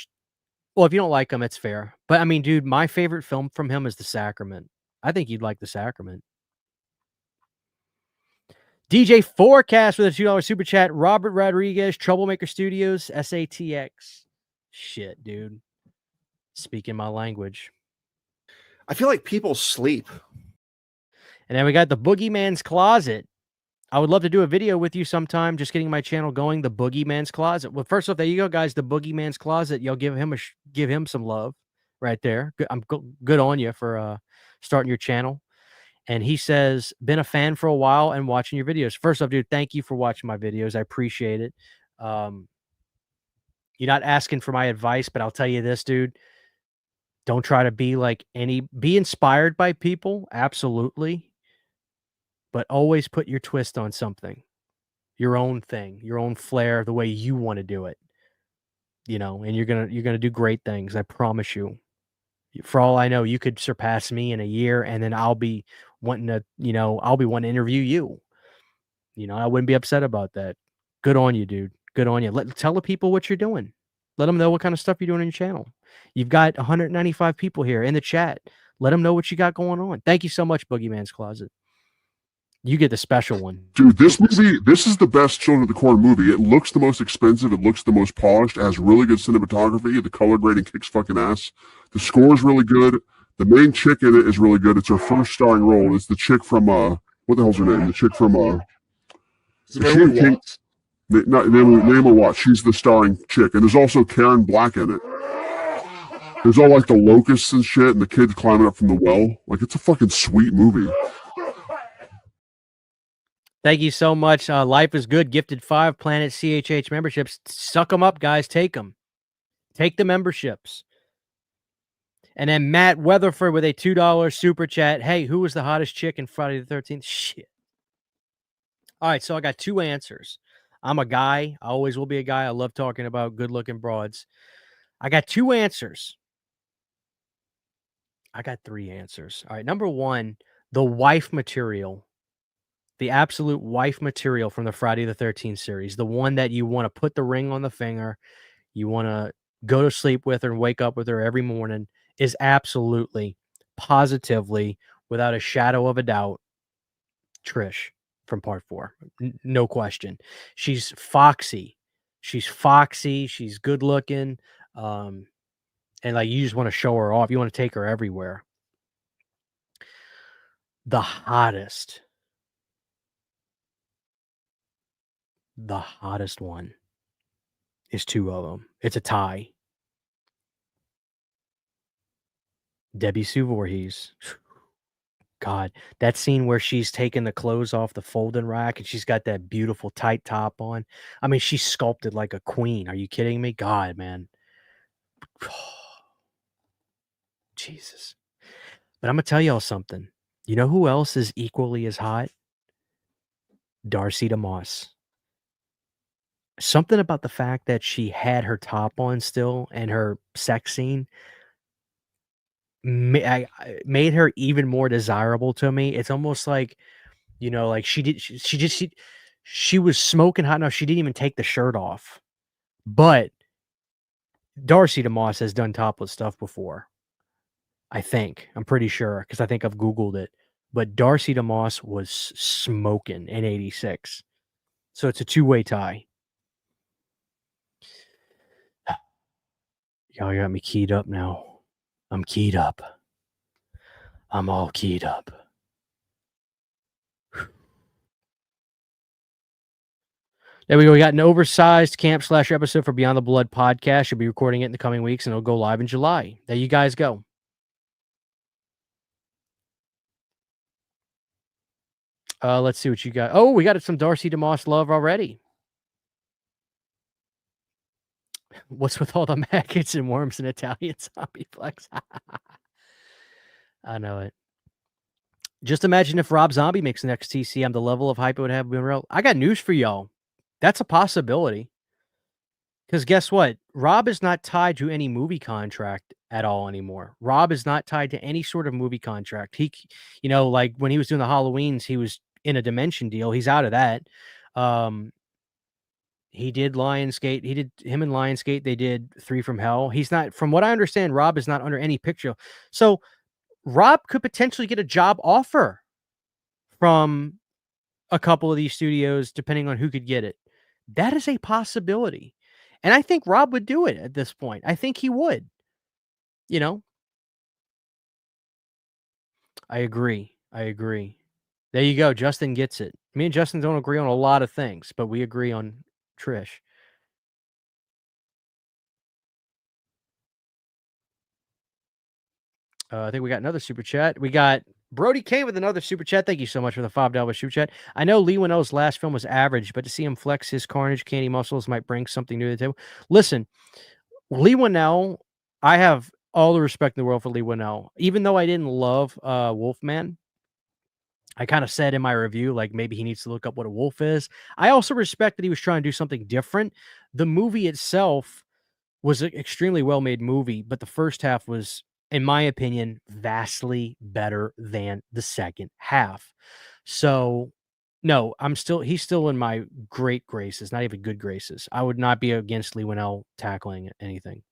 S1: Well, if you don't like him, it's fair. But I mean, dude, my favorite film from him is The Sacrament. I think you'd like The Sacrament. DJ Forecast with a $2 super chat. Robert Rodriguez, Troublemaker Studios, SATX. Shit, dude. Speaking my language.
S3: I feel like people sleep.
S1: And then we got The Boogeyman's Closet. I would love to do a video with you sometime, just getting my channel going. The Boogeyman's Closet. Well, first off, there you go, guys. The Boogeyman's Closet. You'll give him some love right there. I'm good on you for starting your channel. And he says, been a fan for a while and watching your videos. First off, dude, thank you for watching my videos. I appreciate it. You're not asking for my advice, but I'll tell you this, dude. Don't try to be inspired by people. Absolutely. But always put your twist on something, your own thing, your own flair, the way you want to do it, and you're going to do great things. I promise you. For all I know, you could surpass me in a year, and then I'll be wanting to interview you. I wouldn't be upset about that. Good on you, dude. Good on you. Tell the people what you're doing. Let them know what kind of stuff you're doing on your channel. You've got 195 people here in the chat. Let them know what you got going on. Thank you so much, Boogeyman's Closet. You get the special one.
S2: Dude, this is the best Children of the Corn movie. It looks the most expensive. It looks the most polished. It has really good cinematography. The color grading kicks fucking ass. The score is really good. The main chick in it is really good. It's her first starring role. It's the chick from, what the hell's her name? The chick from, Naomi Watts. She's the starring chick. And there's also Karen Black in it. There's all like the locusts and shit, and the kids climbing up from the well. Like, it's a fucking sweet movie.
S1: Thank you so much. Life is Good, gifted 5 Planet CHH memberships. Suck them up, guys. Take them. Take the memberships. And then Matt Weatherford with a $2 super chat. Hey, who was the hottest chick in Friday the 13th? Shit. All right, so I got 2 answers. I'm a guy. I always will be a guy. I love talking about good-looking broads. I got 2 answers. I got 3 answers. All right, number 1, the wife material. The absolute wife material from the Friday the 13th series. The one that you want to put the ring on the finger. You want to go to sleep with her and wake up with her every morning, is absolutely, positively, without a shadow of a doubt, Trish from part 4. No question. She's foxy. She's good looking. And like, you just want to show her off. You want to take her everywhere. The hottest one is 2 of them. It's a tie. Debbie Sue Voorhees. God, that scene where she's taking the clothes off the folding rack and she's got that beautiful tight top on. I mean, she's sculpted like a queen. Are you kidding me? God, man. Jesus. But I'm going to tell y'all something. You know who else is equally as hot? Darcy DeMoss. Something about the fact that she had her top on still and her sex scene made her even more desirable to me. It's almost like, like she was smoking hot enough she didn't even take the shirt off. But Darcy DeMoss has done topless stuff before. I think. I'm pretty sure because I think I've Googled it. But Darcy DeMoss was smoking in 86. So it's a two-way tie. Y'all got me keyed up now. I'm keyed up. I'm all keyed up. There we go. We got an oversized camp/episode for Beyond the Blood podcast. Should be recording it in the coming weeks, and it'll go live in July. There you guys go. Let's see what you got. Oh, we got some Darcy DeMoss love already. What's with all the maggots and worms and Italian zombie flex? I know it. Just imagine if Rob Zombie makes the next TCM, the level of hype it would have been real. I got news for y'all. That's a possibility. Because guess what? Rob is not tied to any movie contract at all anymore. Rob is not tied to any sort of movie contract. He, like when he was doing the Halloweens, he was in a Dimension deal. He's out of that. He did Lionsgate. Him and Lionsgate, they did 3 from Hell. He's not, from what I understand, Rob is not under any picture. So Rob could potentially get a job offer from a couple of these studios, depending on who could get it. That is a possibility. And I think Rob would do it at this point. I think he would. I agree. There you go. Justin gets it. Me and Justin don't agree on a lot of things, but we agree on Trish. I think we got another super chat. We got Brody K with another super chat. Thank you so much for the $5 super chat. I know Lee Winnell's last film was average, but to see him flex his Carnage candy muscles might bring something new to the table. Listen, Lee Winnell, I have all the respect in the world for Lee Winnell. Even though I didn't love Wolfman, I kind of said in my review, like maybe he needs to look up what a wolf is. I also respect that he was trying to do something different. The movie itself was an extremely well-made movie, but the first half was, in my opinion, vastly better than the second half. So, no, he's still in my great graces, not even good graces. I would not be against Lee Winnell tackling anything.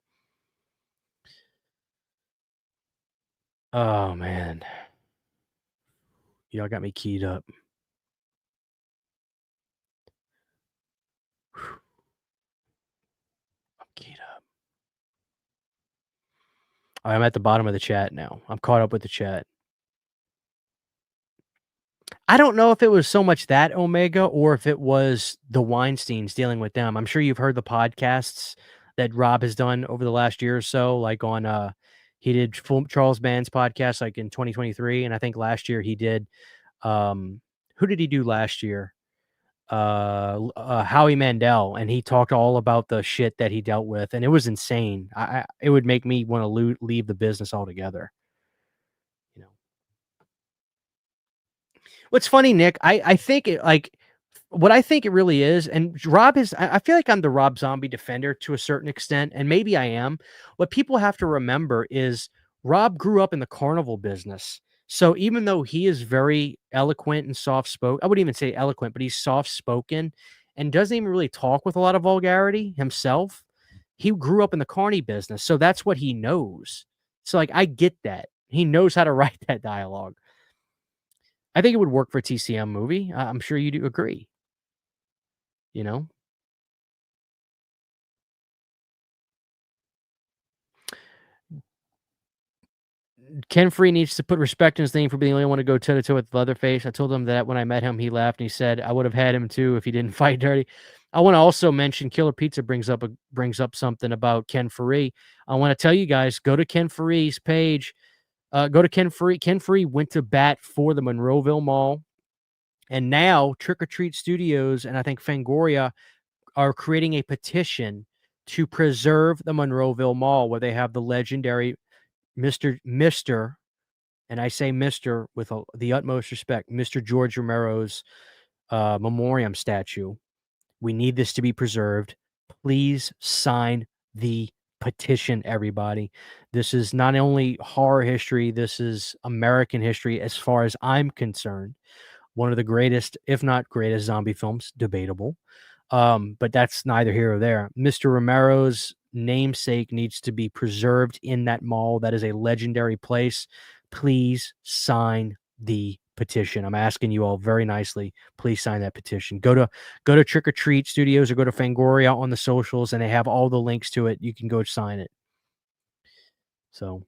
S1: Oh, man. Y'all got me keyed up. I'm keyed up. I'm at the bottom of the chat now. I'm caught up with the chat. I don't know if it was so much that Omega or if it was the Weinsteins dealing with them. I'm sure you've heard the podcasts that Rob has done over the last year or so, like on he did Charles Band's podcast like in 2023, and I think last year he did who did he do last year? Howie Mandel, and he talked all about the shit that he dealt with, and it was insane. It would make me want to leave the business altogether. What's funny, Nick, I think it, like what I think it really is, and Rob is, I feel like I'm the Rob Zombie defender to a certain extent, and maybe I am. What people have to remember is Rob grew up in the carnival business. So even though he is very eloquent and soft-spoken, I wouldn't even say eloquent, but he's soft-spoken and doesn't even really talk with a lot of vulgarity himself. He grew up in the carny business, so that's what he knows. So like, I get that. He knows how to write that dialogue. I think it would work for a TCM movie. I'm sure you do agree. Ken Free needs to put respect in his name for being the only one to go toe-to-toe with Leatherface. I told him that when I met him, he laughed and he said, I would have had him too if he didn't fight dirty. I want to also mention Killer Pizza brings up something about Ken Free. I want to tell you guys, go to Ken Free's page. Go to Ken Free. Ken Free went to bat for the Monroeville Mall. And now Trick or Treat Studios and I think Fangoria are creating a petition to preserve the Monroeville Mall where they have the legendary Mr. And I say Mr. with the utmost respect, Mr. George Romero's memoriam statue. We need this to be preserved. Please sign the petition, everybody. This is not only horror history, this is American history as far as I'm concerned. One of the greatest, if not greatest, zombie films, debatable. But that's neither here or there. Mr. Romero's namesake needs to be preserved in that mall. That is a legendary place. Please sign the petition. I'm asking you all very nicely. Please sign that petition. Go to Trick or Treat Studios or go to Fangoria on the socials, and they have all the links to it. You can go sign it. So.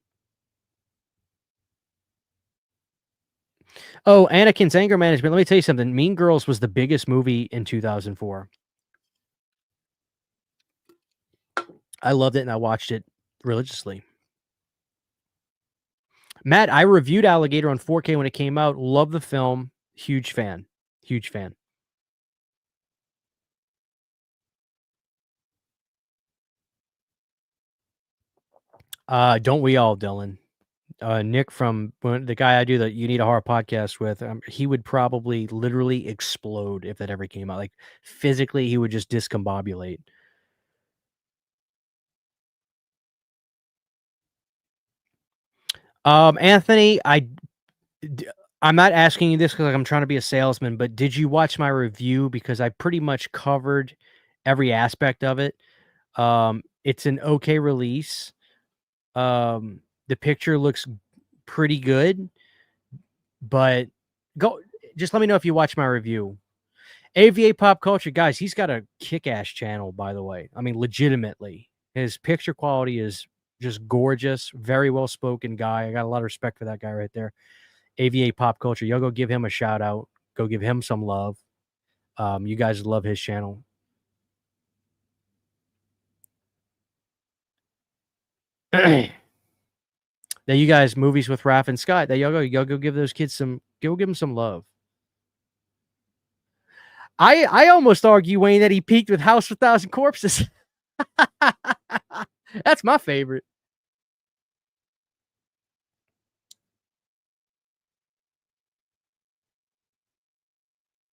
S1: Oh, Anakin's anger management. Let me tell you something. Mean Girls was the biggest movie in 2004. I loved it and I watched it religiously. Matt, I reviewed Alligator on 4K when it came out. Love the film. Huge fan. Huge fan. Don't we all, Dylan? Nick from the guy I do the You Need a Horror podcast with, he would probably literally explode if that ever came out. Like physically, he would just discombobulate. Anthony, I'm not asking you this because I'm trying to be a salesman, but did you watch my review? Because I pretty much covered every aspect of it. It's an okay release. The picture looks pretty good, but just let me know if you watch my review. AVA Pop Culture, guys, he's got a kick-ass channel, by the way. I mean, legitimately. His picture quality is just gorgeous. Very well-spoken guy. I got a lot of respect for that guy right there. AVA Pop Culture. Y'all go give him a shout-out. Go give him some love. You guys love his channel. Now, you guys, movies with Raph and Scott. There y'all go give those kids give them some love. I almost argue, Wayne, that he peaked with House of 1,000 Corpses. That's my favorite.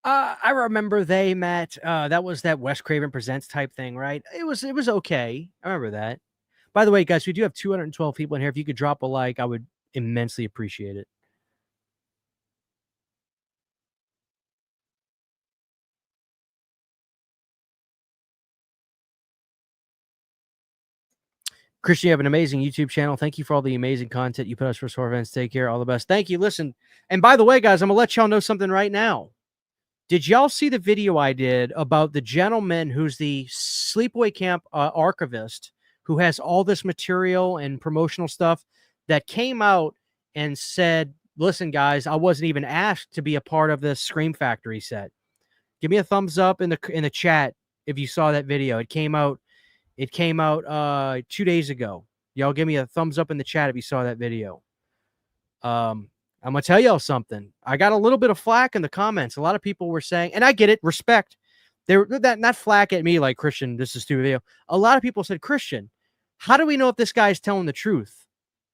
S1: I remember Matt. That was that Wes Craven Presents type thing, right? It was okay. I remember that. By the way, guys, we do have 212 people in here. If you could drop a like, I would immensely appreciate it. Christian, you have an amazing YouTube channel. Thank you for all the amazing content you put us for horror fans. Take care. All the best. Thank you. Listen, and by the way, guys, I'm going to let y'all know something right now. Did y'all see the video I did about the gentleman who's the Sleepaway Camp archivist who has all this material and promotional stuff that came out and said, listen, guys, I wasn't even asked to be a part of this Scream Factory set. Give me a thumbs up in the chat if you saw that video. It came out 2 days ago. Y'all give me a thumbs up in the chat if you saw that video. I'm going to tell y'all something. I got a little bit of flack in the comments. A lot of people were saying, and I get it, respect. They were not flack at me like, Christian, this is stupid video. A lot of people said, Christian, how do we know if this guy's telling the truth?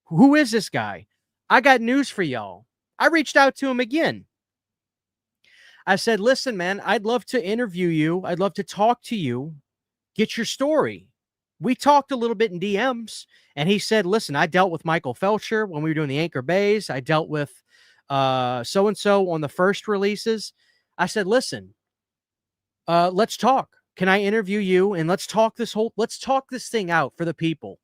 S1: Who is this guy? I got news for y'all. I reached out to him again. I said, listen, man, I'd love to interview you. I'd love to talk to you. Get your story. We talked a little bit in DMs, and he said, listen, I dealt with Michael Felcher when we were doing the Anchor Bays. I dealt with so-and-so on the first releases. I said, listen, let's talk. Can I interview you? And let's talk this thing out for the people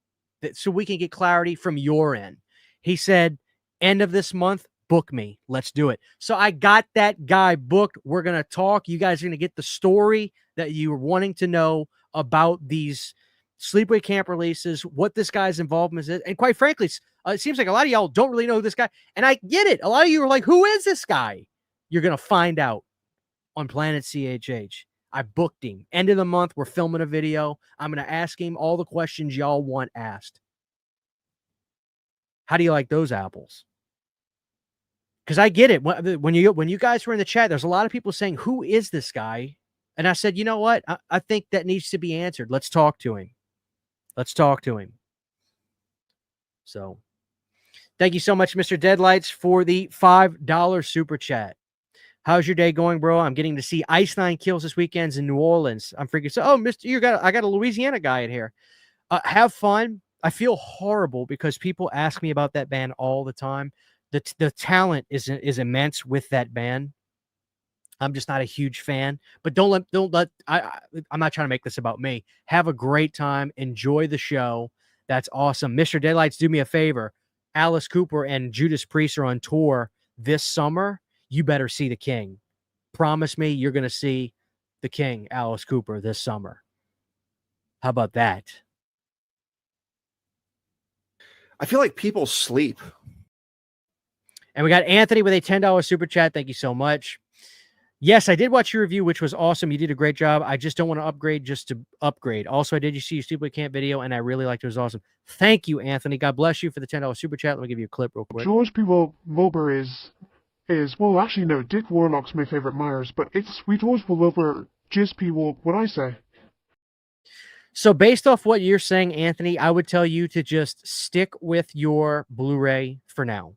S1: so we can get clarity from your end. He said, end of this month, book me. Let's do it. So I got that guy booked. We're going to talk. You guys are going to get the story that you were wanting to know about these Sleepaway Camp releases, what this guy's involvement is. And quite frankly, it seems like a lot of y'all don't really know who this guy, and I get it. A lot of you are like, who is this guy? You're going to find out on Planet CHH. I booked him. End of the month, we're filming a video. I'm going to ask him all the questions y'all want asked. How do you like those apples? Because I get it. When you guys were in the chat, there's a lot of people saying, who is this guy? And I said, you know what? I think that needs to be answered. Let's talk to him. Let's talk to him. So, thank you so much, Mr. Deadlights, for the $5 super chat. How's your day going, bro? I'm getting to see Ice Nine Kills this weekend in New Orleans. I'm freaking so. Oh, Mister, I got a Louisiana guy in here. Have fun. I feel horrible because people ask me about that band all the time. The talent is immense with that band. I'm just not a huge fan. But don't let I'm not trying to make this about me. Have a great time. Enjoy the show. That's awesome. Mr. Daylights, do me a favor. Alice Cooper and Judas Priest are on tour this summer. You better see the King. Promise me you're going to see the King, Alice Cooper, this summer. How about that?
S3: I feel like people sleep.
S1: And we got Anthony with a $10 super chat. Thank you so much. Yes, I did watch your review, which was awesome. You did a great job. I just don't want to upgrade just to upgrade. Also, I did see your Sleepaway Camp video, and I really liked it. It was awesome. Thank you, Anthony. God bless you for the $10 super chat. Let me give you a clip real quick.
S4: George P. Wilbur is, well, actually, no, Dick Warlock's my favorite Myers, but it's Sweet George Wilbur, Jizz P. what I say.
S1: So based off what you're saying, Anthony, I would tell you to just stick with your Blu-ray for now.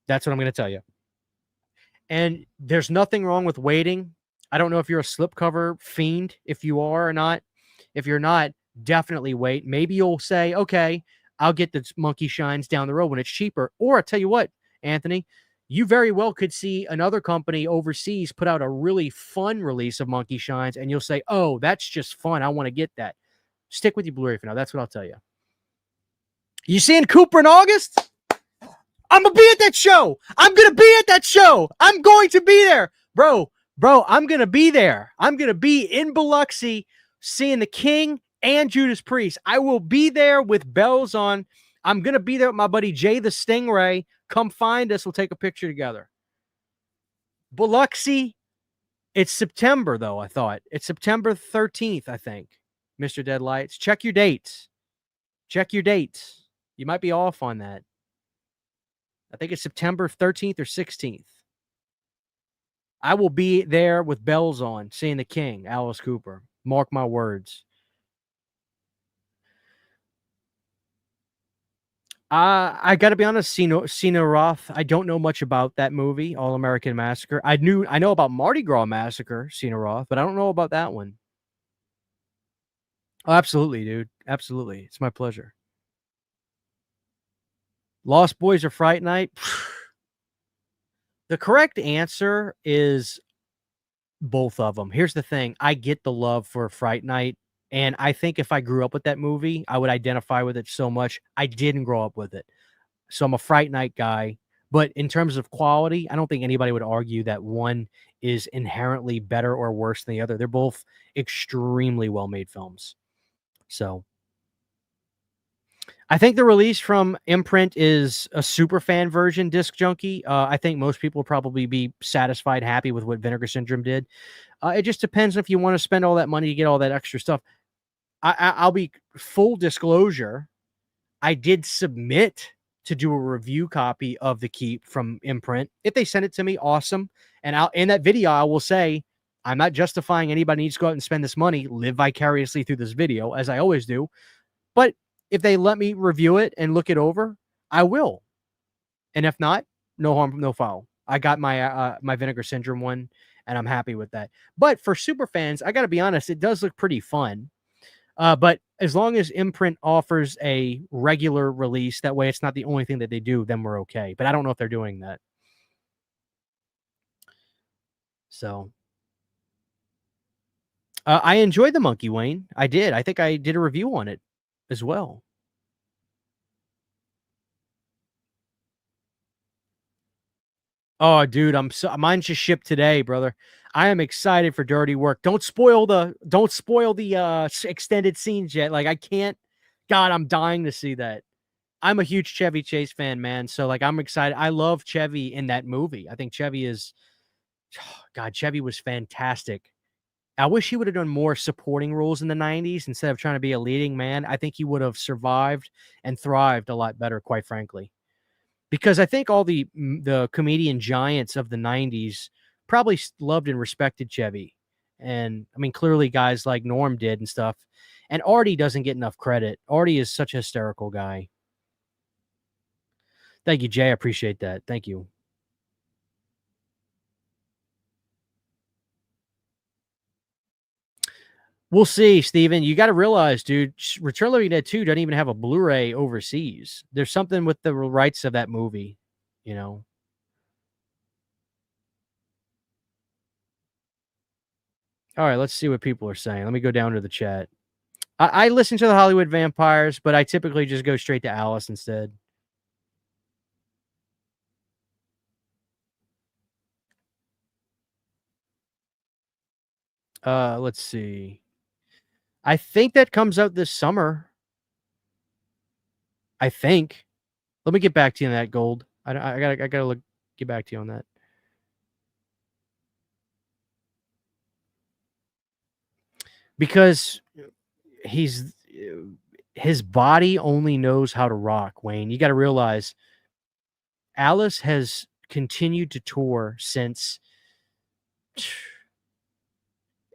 S1: That's what I'm going to tell you. And there's nothing wrong with waiting. I don't know if you're a slipcover fiend, if you are or not. If you're not, definitely wait. Maybe you'll say, okay, I'll get the Monkey Shines down the road when it's cheaper. Or I tell you what, Anthony, you very well could see another company overseas put out a really fun release of Monkey Shines, and you'll say, oh, that's just fun. I want to get that. Stick with your Blu-ray for now. That's what I'll tell you. You seeing Cooper in August? I'm going to be at that show. I'm going to be at that show. I'm going to be there. Bro, I'm going to be there. I'm going to be in Biloxi seeing the King and Judas Priest. I will be there with bells on. I'm going to be there with my buddy Jay the Stingray. Come find us. We'll take a picture together. Biloxi. It's September, though, I thought. It's September 13th, I think. Mr. Deadlights. Check your dates. Check your dates. You might be off on that. I think it's September 13th or 16th. I will be there with bells on, seeing the King, Alice Cooper. Mark my words. I got to be honest, Cena Roth, I don't know much about that movie, All American Massacre. I know about Mardi Gras Massacre, Cena Roth, but I don't know about that one. Oh, absolutely, dude. Absolutely. It's my pleasure. Lost Boys or Fright Night? The correct answer is both of them. Here's the thing. I get the love for Fright Night, and I think if I grew up with that movie, I would identify with it so much. I didn't grow up with it. So I'm a Fright Night guy. But in terms of quality, I don't think anybody would argue that one is inherently better or worse than the other. They're both extremely well-made films. So I think the release from Imprint is a super fan version, Disc Junkie. I think most people will probably be satisfied, happy with what Vinegar Syndrome did. It just depends if you want to spend all that money to get all that extra stuff. I'll be full disclosure. I did submit to do a review copy of The Keep from Imprint. If they send it to me, awesome. And in that video, I will say, I'm not justifying anybody needs to go out and spend this money, live vicariously through this video, as I always do. But if they let me review it and look it over, I will. And if not, no harm, no foul. I got my my Vinegar Syndrome one, and I'm happy with that. But for super fans, I got to be honest, it does look pretty fun. But as long as Imprint offers a regular release, that way it's not the only thing that they do, then we're okay. But I don't know if they're doing that. So I enjoyed the Monkey Wayne. I did. I think I did a review on it as well. Oh, dude, mine just shipped today, brother. I am excited for Dirty Work. Don't spoil the extended scenes yet. Like I can't. God, I'm dying to see that. I'm a huge Chevy Chase fan, man. So like I'm excited. I love Chevy in that movie. I think Chevy is God, Chevy was fantastic. I wish he would have done more supporting roles in the 90s instead of trying to be a leading man. I think he would have survived and thrived a lot better, quite frankly. Because I think all the comedian giants of the 90s probably loved and respected Chevy. And, I mean, clearly guys like Norm did and stuff. And Artie doesn't get enough credit. Artie is such a hysterical guy. Thank you, Jay. I appreciate that. Thank you. We'll see, Steven. You got to realize, dude, Return of the Living Dead 2 doesn't even have a Blu-ray overseas. There's something with the rights of that movie, you know. All right, let's see what people are saying. Let me go down to the chat. I listen to the Hollywood Vampires, but I typically just go straight to Alice instead. Let's see. I think that comes out this summer. I think. Let me get back to you on that, Gold. I gotta look. Get back to you on that. Because his body only knows how to rock, Wayne. You got to realize Alice has continued to tour since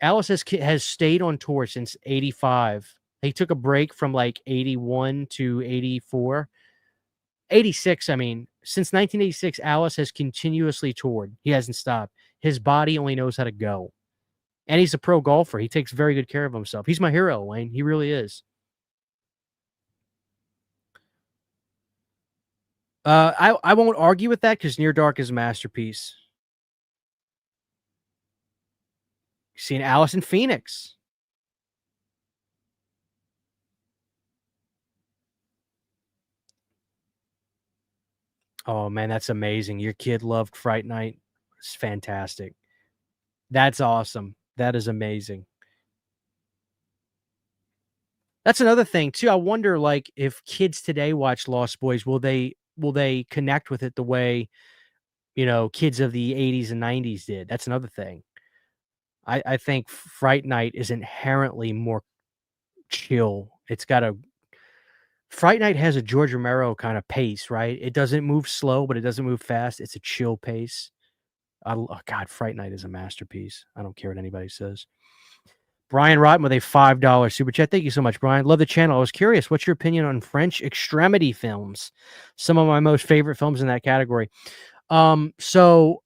S1: Alice has stayed on tour since 85. He took a break from like 81 to 84. 86, I mean, since 1986, Alice has continuously toured. He hasn't stopped. His body only knows how to go. And he's a pro golfer. He takes very good care of himself. He's my hero, Wayne. He really is. I won't argue with that because Near Dark is a masterpiece. You've seen Alice in Phoenix. Oh, man, that's amazing. Your kid loved Fright Night. It's fantastic. That's awesome. That is amazing. That's another thing, too. I wonder, like, if kids today watch Lost Boys, will they connect with it the way, you know, kids of the 80s and 90s did? That's another thing. I think Fright Night is inherently more chill. It's got a Fright Night has a George Romero kind of pace, right? It doesn't move slow, but it doesn't move fast. It's a chill pace. Oh God, Fright Night is a masterpiece. I don't care what anybody says. Brian Rotten with a $5 super chat. Thank you so much, Brian. Love the channel. I was curious, what's your opinion on French extremity films? Some of my most favorite films in that category. So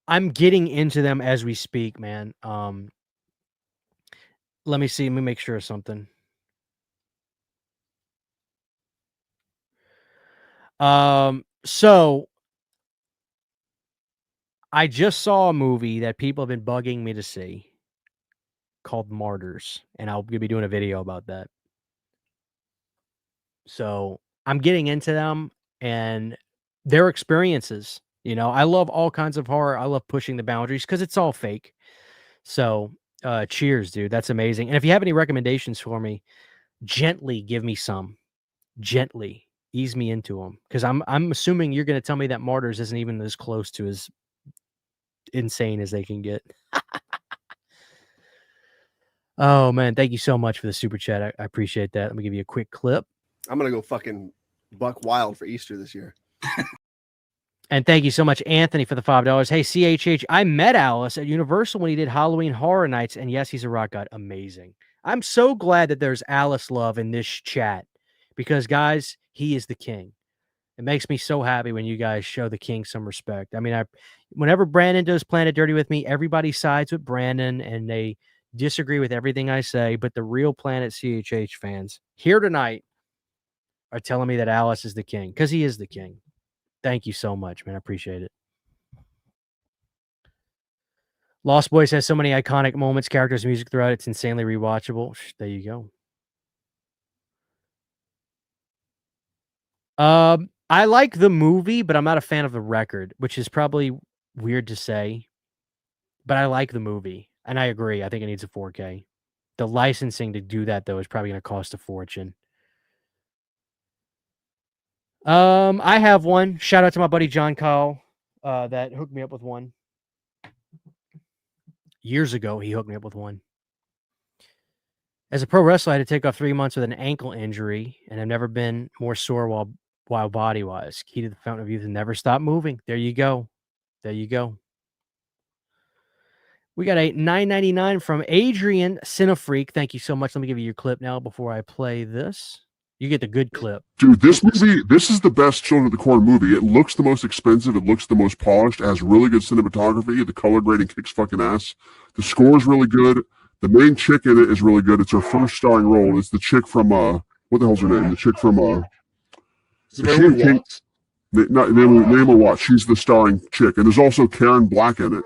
S1: I'm getting into them as we speak, man. Let me see. Let me make sure of something. So I just saw a movie that people have been bugging me to see called Martyrs, and I'll be doing a video about that. So I'm getting into them and their experiences. You know, I love all kinds of horror. I love pushing the boundaries because it's all fake. So cheers, dude. That's amazing. And if you have any recommendations for me, gently give me some. Gently ease me into them, because I'm assuming you're going to tell me that Martyrs isn't even as close to as insane as they can get. Oh man, thank you so much for the super chat. I appreciate that. Let me give you a quick clip.
S3: I'm gonna go fucking buck wild for Easter this year.
S1: And thank you so much, Anthony, for the $5. Hey, CHH, I met Alice at Universal when he did Halloween Horror Nights, and yes, he's a rock god. Amazing. I'm so glad that there's Alice love in this chat, because guys, he is the king. It makes me so happy when you guys show the king some respect. I mean, whenever Brandon does Planet Dirty with me, everybody sides with Brandon and they disagree with everything I say. But the real Planet CHH fans here tonight are telling me that Alice is the king, because he is the king. Thank you so much, man. I appreciate it. Lost Boys has so many iconic moments, characters, music throughout. It's insanely rewatchable. There you go. I like the movie, but I'm not a fan of the record, which is probably weird to say. But I like the movie, and I agree. I think it needs a 4K. The licensing to do that, though, is probably going to cost a fortune. I have one. Shout out to my buddy John Kyle that hooked me up with one. Years ago, he hooked me up with one. As a pro wrestler, I had to take off 3 months with an ankle injury, and I've never been more sore while body-wise. Key to the fountain of youth and never stop moving. There you go. There you go. We got a $9.99 from Adrian Cinefreak. Thank you so much. Let me give you your clip now before I play this. You get the good clip.
S2: Dude, this is the best Children of the Corn movie. It looks the most expensive. It looks the most polished. It has really good cinematography. The color grading kicks fucking ass. The score is really good. The main chick in it is really good. It's her first starring role. It's the chick from, what the hell's her name? The chick from,
S5: Is it Naomi Watts?
S2: Name of what? She's the starring chick. And there's also Karen Black in it.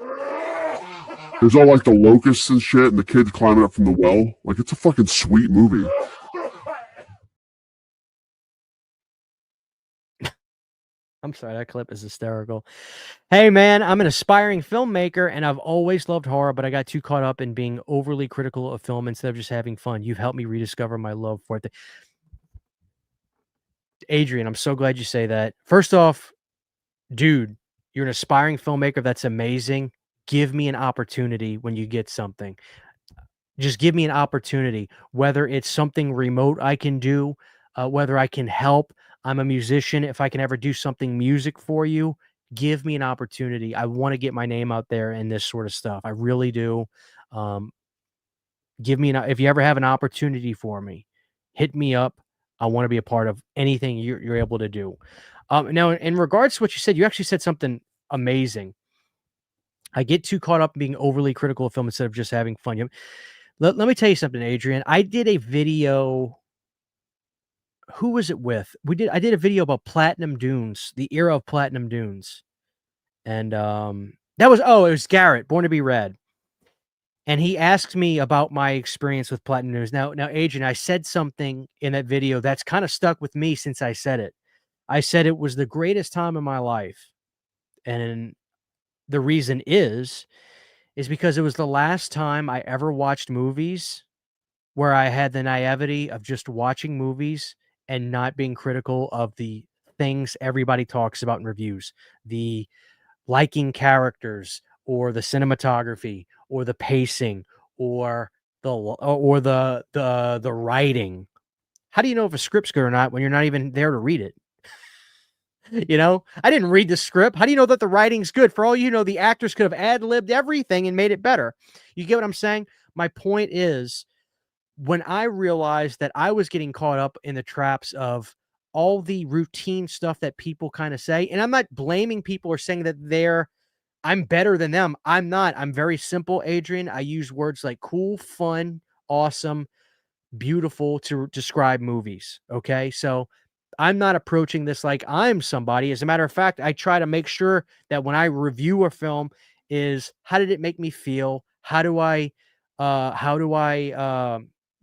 S2: There's all like the locusts and shit and the kids climbing up from the well. Like, it's a fucking sweet movie.
S1: I'm sorry, that clip is hysterical. Hey, man, I'm an aspiring filmmaker, and I've always loved horror, but I got too caught up in being overly critical of film instead of just having fun. You've helped me rediscover my love for it. Adrian, I'm so glad you say that. First off, dude, you're an aspiring filmmaker. That's amazing. Give me an opportunity when you get something. Just give me an opportunity, whether it's something remote I can do, whether I can help. I'm a musician. If I can ever do something music for you, give me an opportunity. I want to get my name out there in this sort of stuff. I really do. Give me if you ever have an opportunity for me, hit me up. I want to be a part of anything you're able to do. Now, in regards to what you said, you actually said something amazing. I get too caught up in being overly critical of film instead of just having fun. Let me tell you something, Adrian. I did a video. Who was it with? I did a video about Platinum Dunes, the era of Platinum Dunes. And it was Garrett, Born to Be Red. And he asked me about my experience with Platinum Dunes. Now, Adrian, I said something in that video that's kind of stuck with me since I said it. I said it was the greatest time in my life. And the reason is because it was the last time I ever watched movies where I had the naivety of just watching movies and not being critical of the things everybody talks about in reviews, the liking characters or the cinematography or the pacing or the writing. How do you know if a script's good or not when you're not even there to read it? You know, I didn't read the script. How do you know that the writing's good? For all you know, the actors could have ad-libbed everything and made it better. You get what I'm saying? My point is, when I realized that I was getting caught up in the traps of all the routine stuff that people kind of say, and I'm not blaming people or saying that I'm better than them. I'm not. I'm very simple, Adrian. I use words like cool, fun, awesome, beautiful to describe movies. Okay. So I'm not approaching this like I'm somebody. As a matter of fact, I try to make sure that when I review a film is how did it make me feel? How do I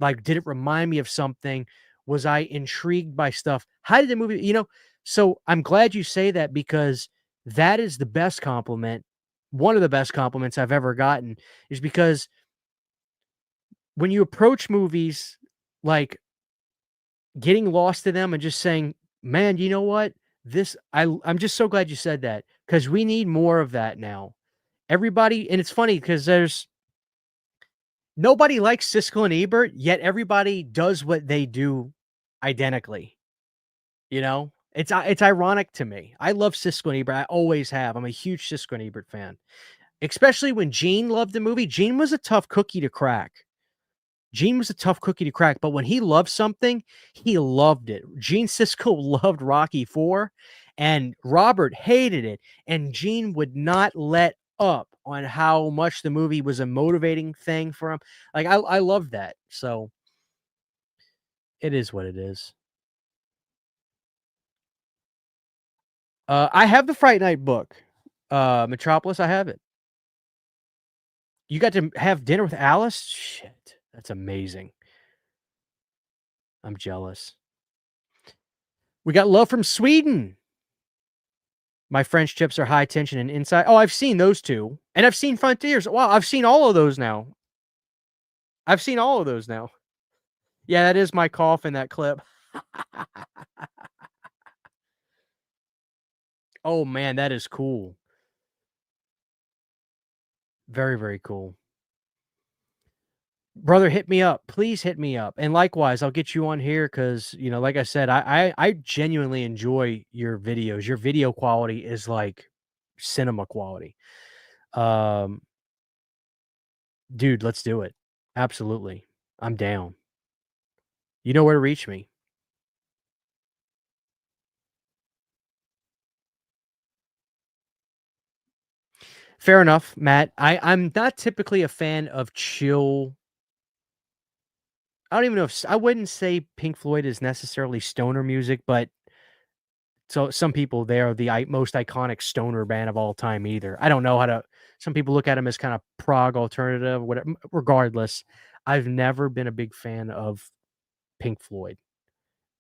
S1: like, did it remind me of something? Was I intrigued by stuff? How did the movie, so I'm glad you say that because that is the best compliment. One of the best compliments I've ever gotten is because when you approach movies, like getting lost in them and just saying, man, you know what? I'm just so glad you said that because we need more of that now. Everybody, and it's funny because nobody likes Siskel and Ebert, yet everybody does what they do identically. It's ironic to me. I love Siskel and Ebert. I always have. I'm a huge Siskel and Ebert fan, especially when Gene loved the movie. Gene was a tough cookie to crack. But when he loved something, he loved it. Gene Siskel loved Rocky IV, and Robert hated it, and Gene would not let up on how much the movie was a motivating thing for him. Like, I love that. So it is what it is. I have the Fright Night book. Metropolis, I have it. You got to have dinner with Alice? Shit, that's amazing. I'm jealous. We got love from Sweden. My French chips are high tension and inside. Oh, I've seen those two. And I've seen Frontiers. Wow, I've seen all of those now. Yeah, that is my cough in that clip. Oh, man, that is cool. Very, very cool. Brother, hit me up. Please hit me up. And likewise, I'll get you on here because, like I said, I genuinely enjoy your videos. Your video quality is like cinema quality. Dude, let's do it. Absolutely. I'm down. You know where to reach me. Fair enough, Matt. I'm not typically a fan of chill. I don't even know if I wouldn't say Pink Floyd is necessarily stoner music, but so some people they are the most iconic stoner band of all time. Either I don't know how to. Some people look at them as kind of prog alternative, whatever. Regardless, I've never been a big fan of Pink Floyd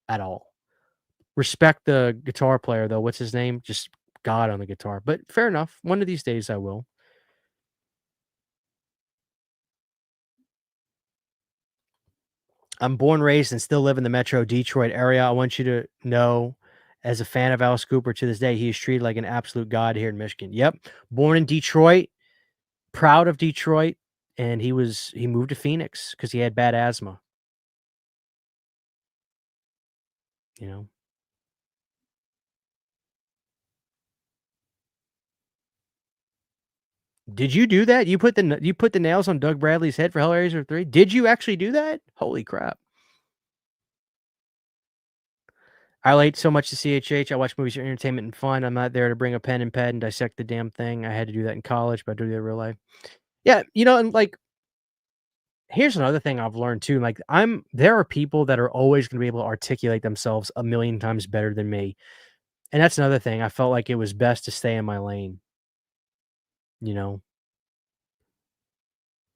S1: at all. Respect the guitar player though. What's his name? Just God on the guitar. But fair enough. One of these days I will. I'm born, raised, and still live in the Metro Detroit area. I want you to know, as a fan of Alice Cooper to this day, he is treated like an absolute god here in Michigan. Yep. Born in Detroit, proud of Detroit, and he moved to Phoenix because he had bad asthma. You know. Did you do that? You put the nails on Doug Bradley's head for Hellraiser 3? Did you actually do that? Holy crap. I relate so much to CHH. I watch movies for entertainment and fun. I'm not there to bring a pen and pad and dissect the damn thing. I had to do that in college, but I do that in real life. Yeah, and like, here's another thing I've learned too. Like, there are people that are always going to be able to articulate themselves a million times better than me, and that's another thing. I felt like it was best to stay in my lane,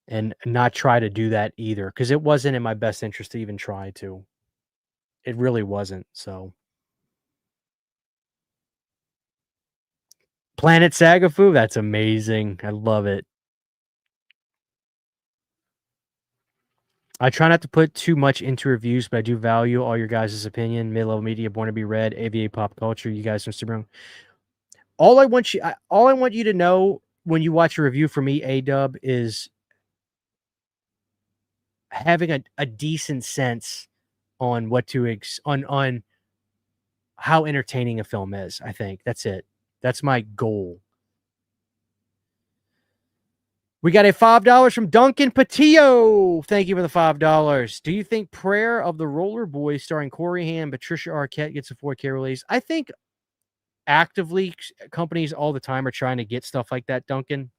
S1: and not try to do that either, because it wasn't in my best interest to even try to. It really wasn't. So. Planet Sagafu, that's amazing. I love it. I try not to put too much into reviews, but I do value all your guys' opinion. Mid-level media, born to be read, AVA pop culture. You guys from Instagram. All I want you to know when you watch a review for me, A-Dub, is having a decent sense on what to on how entertaining a film is. I think that's it. That's my goal. We got a $5 from Duncan Patillo. Thank you for the $5. Do you think Prayer of the Roller Boys starring Corey Haim, Patricia Arquette gets a 4K release? I think actively companies all the time are trying to get stuff like that, Duncan.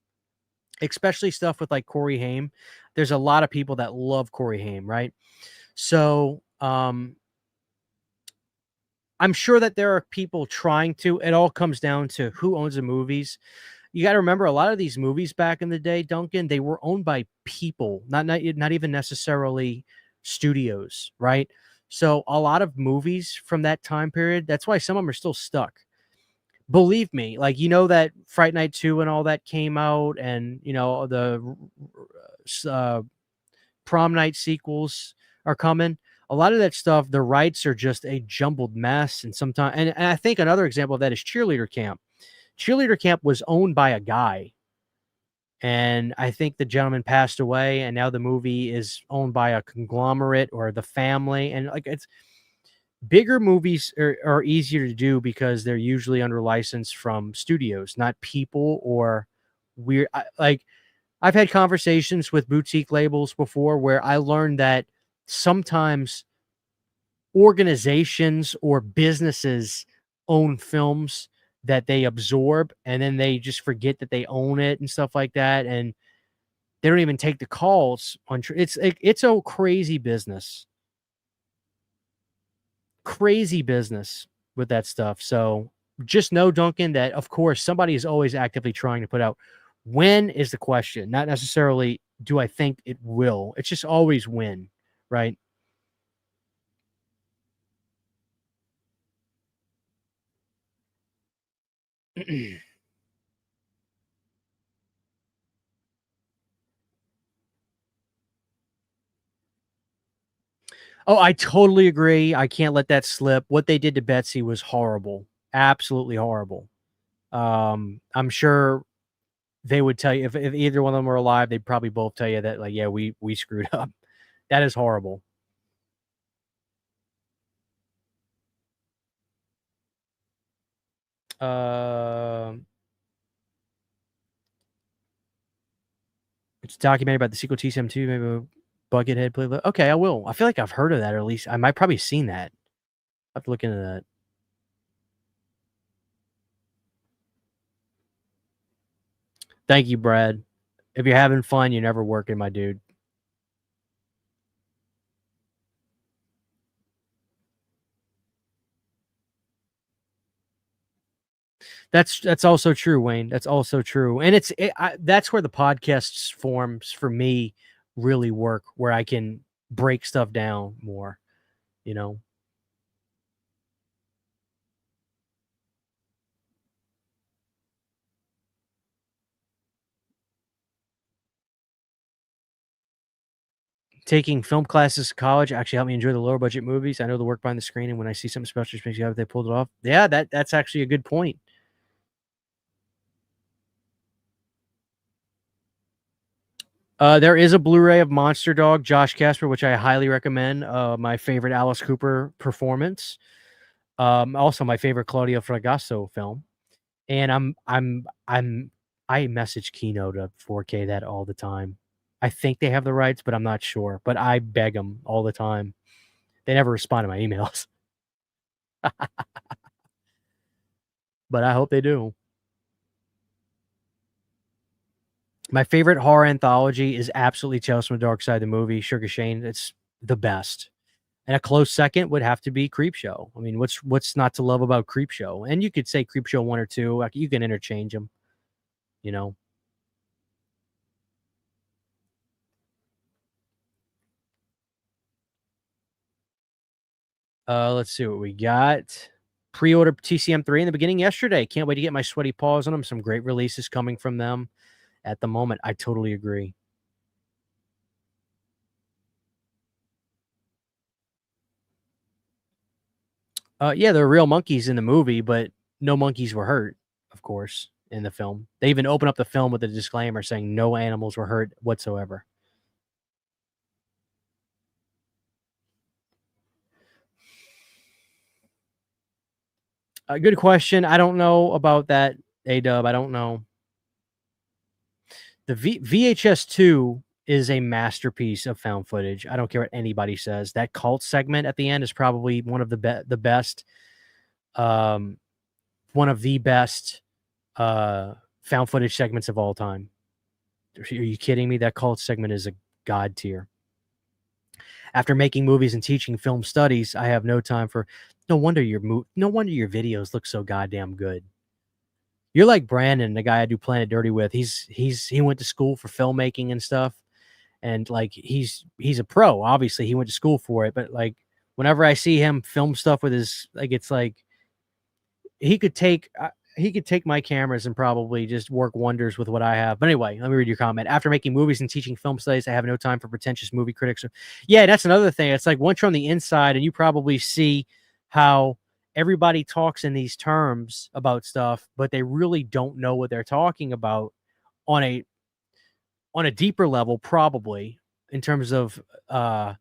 S1: Especially stuff with like Corey Haim. There's a lot of people that love Corey Haim, right? So I'm sure that there are people trying to. It all comes down to who owns the movies. You got to remember, a lot of these movies back in the day, Duncan, they were owned by people, not even necessarily studios, right? So a lot of movies from that time period, that's why some of them are still stuck. Believe me, like, that Fright Night 2 and all that came out, and, the Prom Night sequels are coming. A lot of that stuff, the rights are just a jumbled mess. And sometimes, and I think another example of that is Cheerleader Camp. Cheerleader Camp was owned by a guy, and I think the gentleman passed away, and now the movie is owned by a conglomerate or the family. And like, it's bigger movies are easier to do because they're usually under license from studios, not people or weird. I've had conversations with boutique labels before where I learned that sometimes organizations or businesses own films that they absorb, and then they just forget that they own it and stuff like that, and they don't even take the calls on. It's a crazy business with that stuff. So just know, Duncan, that of course somebody is always actively trying to put out. When is the question, not necessarily do I think it will. It's just always when, right? Oh, I totally agree. I can't let that slip. What they did to Betsy was horrible. Absolutely horrible. I'm sure they would tell you, if either one of them were alive, they'd probably both tell you that, like, yeah, we screwed up. That is horrible. It's a documentary about the sequel TCM2, maybe a Buckethead play. Okay, I will. I feel like I've heard of that, or at least I might probably seen that. I have to look into that. Thank you, Brad. If you're having fun, you're never working, my dude. That's also true, Wayne. That's also true, and that's where the podcast forms for me really work, where I can break stuff down more. You know, taking film classes in college actually helped me enjoy the lower budget movies. I know the work behind the screen, and when I see something special, just makes you happy they pulled it off. Yeah, that's actually a good point. There is a Blu-ray of Monster Dog, Josh Casper, which I highly recommend. My favorite Alice Cooper performance. Also my favorite Claudio Fragasso film. And I message Kino to 4K that all the time. I think they have the rights, but I'm not sure. But I beg them all the time. They never respond to my emails. But I hope they do. My favorite horror anthology is absolutely Tales from the Dark Side, the movie, Sugar Shane. It's the best. And a close second would have to be Creepshow. I mean, what's not to love about Creepshow? And you could say Creepshow 1 or 2. Like, you can interchange them, you know. Let's see what we got. Pre-order TCM3 in the beginning yesterday. Can't wait to get my sweaty paws on them. Some great releases coming from them at the moment. I totally agree. Yeah, there are real monkeys in the movie, but no monkeys were hurt, of course, in the film. They even open up the film with a disclaimer saying no animals were hurt whatsoever. A good question. I don't know about that, A-Dub. I don't know. The VHS 2 is a masterpiece of found footage. I don't care what anybody says. That cult segment at the end is probably one of the best, one of the best found footage segments of all time. Are you kidding me? That cult segment is a god tier. After making movies and teaching film studies, I have no time for. No wonder your videos look so goddamn good. You're like Brandon, the guy I do Planet Dirty with. He went to school for filmmaking and stuff, and like he's a pro. Obviously, he went to school for it, but like whenever I see him film stuff with his, like, it's like he could take my cameras and probably just work wonders with what I have. But anyway, let me read your comment. After making movies and teaching film studies, I have no time for pretentious movie critics. Yeah, that's another thing. It's like once you're on the inside and you probably see how everybody talks in these terms about stuff, but they really don't know what they're talking about on a deeper level, probably in terms of the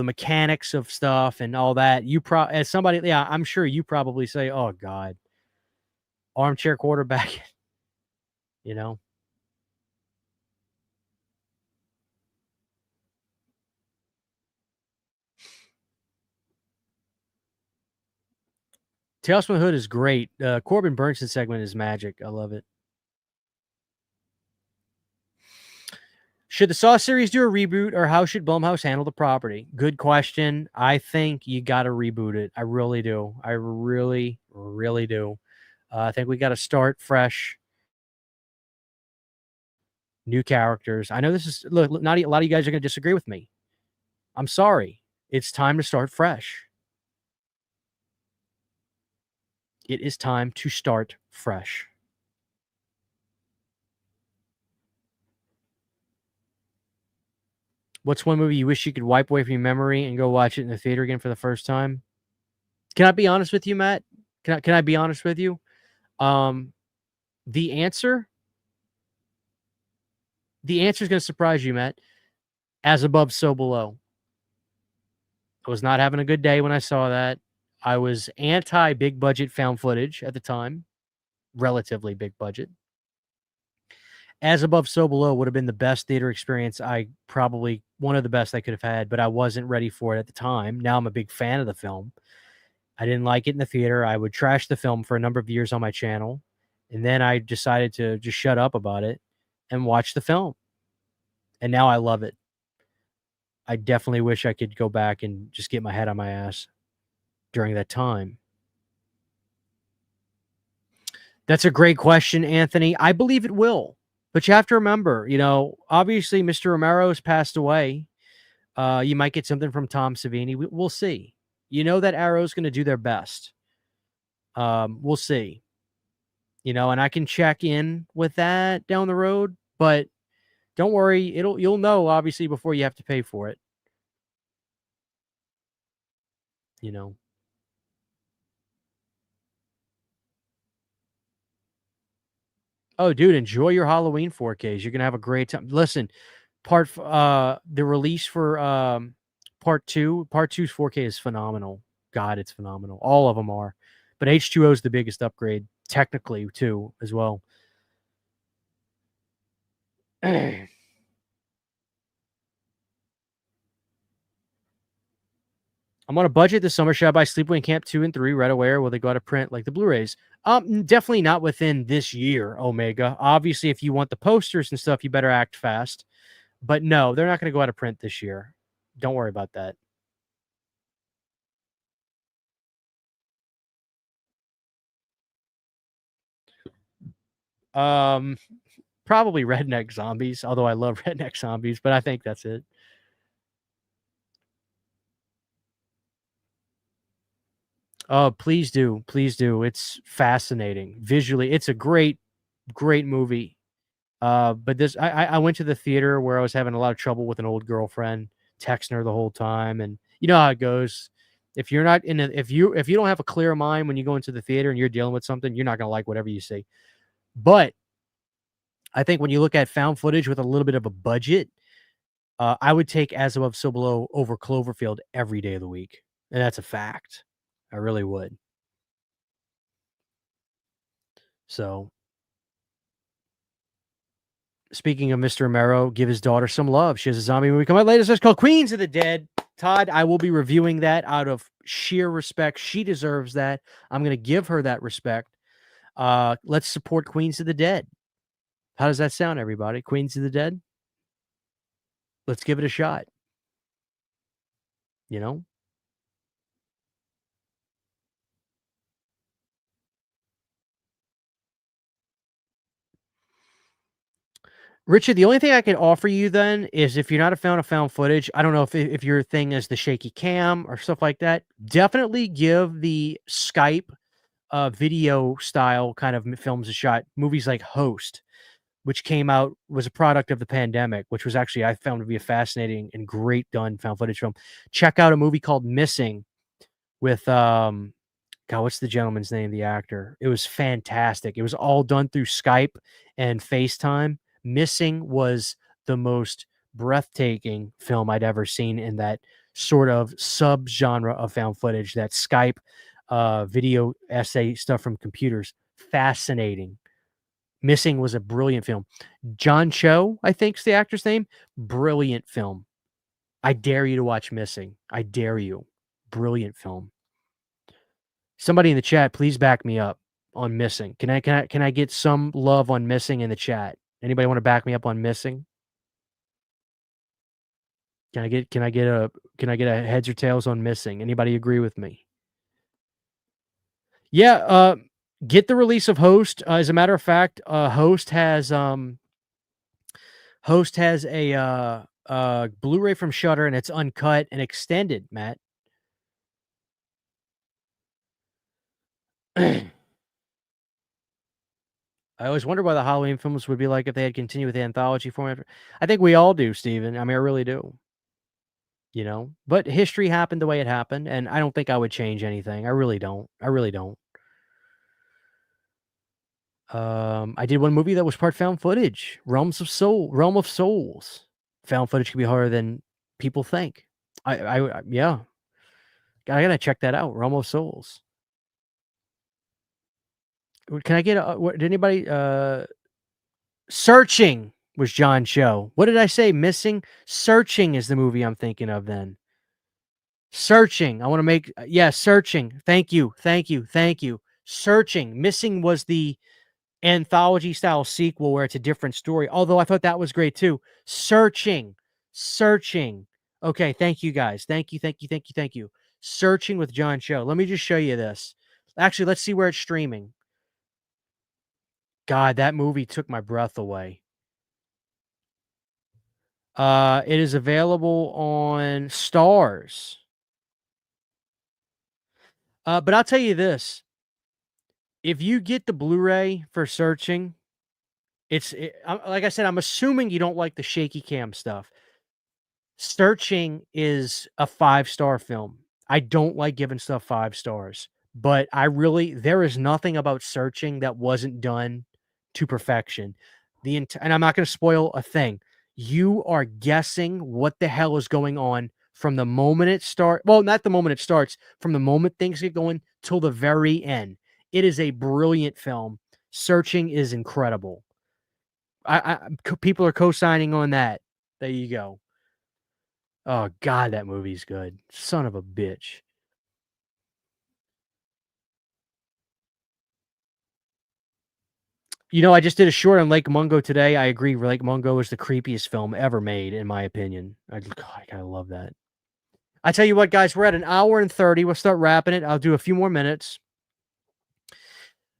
S1: mechanics of stuff and all that. As somebody, yeah, I'm sure you probably say, "Oh God, armchair quarterback," you know. Tales from the Hood is great. Corbin Burnson segment is magic. I love it. Should the Saw series do a reboot, or how should Blumhouse handle the property? Good question. I think you got to reboot it. I really do. I really, really do. I think we got to start fresh. New characters. I know this is look. Not a lot of you guys are going to disagree with me. I'm sorry. It's time to start fresh. It is time to start fresh. What's one movie you wish you could wipe away from your memory and go watch it in the theater again for the first time? Can I be honest with you, Matt? Can I be honest with you? The answer is going to surprise you, Matt. As Above, So Below. I was not having a good day when I saw that. I was anti big budget found footage at the time, relatively big budget. As Above, So Below would have been the best theater experience. One of the best I could have had, but I wasn't ready for it at the time. Now I'm a big fan of the film. I didn't like it in the theater. I would trash the film for a number of years on my channel And then I decided to just shut up about it and watch the film. And now I love it. I definitely wish I could go back and just get my head on my ass during that time. That's a great question, Anthony. I believe it will. But you have to remember, obviously Mr. Romero has passed away. You might get something from Tom Savini. We'll see. You know that Arrow's going to do their best. We'll see. And I can check in with that down the road, but don't worry, you'll know obviously before you have to pay for it. Oh, dude, enjoy your Halloween 4Ks. You're gonna have a great time. Listen, the release for part 2's 4K is phenomenal. God, it's phenomenal. All of them are. But H2O is the biggest upgrade, technically, too, as well. I'm on a budget this summer. Should I buy Sleepaway Camp 2 and 3 right away, or will they go out of print like the Blu-rays? Definitely not within this year, Omega. Obviously, if you want the posters and stuff, you better act fast. But no, they're not going to go out of print this year. Don't worry about that. Probably Redneck Zombies, although I love Redneck Zombies, but I think that's it. Oh, please do. Please do. It's fascinating. Visually, it's a great, great movie. But this, I went to the theater where I was having a lot of trouble with an old girlfriend, texting her the whole time, and you know how it goes. If you're not if you don't have a clear mind when you go into the theater and you're dealing with something, you're not gonna like whatever you see. But I think when you look at found footage with a little bit of a budget, I would take As Above, So Below over Cloverfield every day of the week, and that's a fact. I really would. So, speaking of Mr. Romero, give his daughter some love. She has a zombie movie coming out later. It's called Queens of the Dead. Todd, I will be reviewing that out of sheer respect. She deserves that. I'm going to give her that respect. Let's support Queens of the Dead. How does that sound, everybody? Queens of the Dead? Let's give it a shot. Richard, the only thing I can offer you then is if you're not a fan of found footage, I don't know if your thing is the shaky cam or stuff like that, definitely give the Skype video style kind of films a shot. Movies like Host, which came out, was a product of the pandemic, which was actually, I found to be a fascinating and great done found footage film. Check out a movie called Missing with, God, what's the gentleman's name, the actor? It was fantastic. It was all done through Skype and FaceTime. Missing was the most breathtaking film I'd ever seen in that sort of subgenre of found footage, that Skype video essay stuff from computers. Fascinating. Missing was a brilliant film. John Cho, I think's the actor's name. Brilliant film. I dare you to watch Missing. I dare you. Brilliant film. Somebody in the chat, please back me up on Missing. Can I get some love on Missing in the chat? Anybody want to back me up on Missing? Can I get a heads or tails on Missing? Anybody agree with me? Yeah, get the release of Host. As a matter of fact, Host has a Blu-ray from Shudder, and it's uncut and extended, Matt. I always wonder what the Halloween films would be like if they had continued with the anthology format. I think we all do, Steven. I mean, I really do. But history happened the way it happened, and I don't think I would change anything. I really don't. I did one movie that was part found footage, Realm of Souls. Found footage can be harder than people think. Yeah. I gotta check that out. Realm of Souls. Can I get did anybody Searching was John Cho. What did I say? Missing? Searching is the movie I'm thinking of then. Searching. I want to make Searching. Thank you. Searching. Missing was the anthology style sequel where it's a different story. Although I thought that was great too. Searching. Okay, thank you guys. Thank you. Searching with John Cho. Let me just show you this. Actually, let's see where it's streaming. God, that movie took my breath away. It is available on Stars. But I'll tell you this. If you get the Blu-ray for Searching, like I said, I'm assuming you don't like the shaky cam stuff. Searching is a 5-star film. I don't like giving stuff 5 stars, but there is nothing about Searching that wasn't done to perfection. And I'm not going to spoil a thing. You are guessing what the hell is going on from the moment it starts. Well, not the moment it starts, from the moment things get going till the very end. It is a brilliant film. Searching is incredible. People are co-signing on that. There you go. Oh, God, that movie's good. Son of a bitch. You know, I just did a short on Lake Mungo today. I agree. Lake Mungo is the creepiest film ever made, in my opinion. I kind of love that. I tell you what, guys, we're at 1 hour and 30. We'll start wrapping it. I'll do a few more minutes.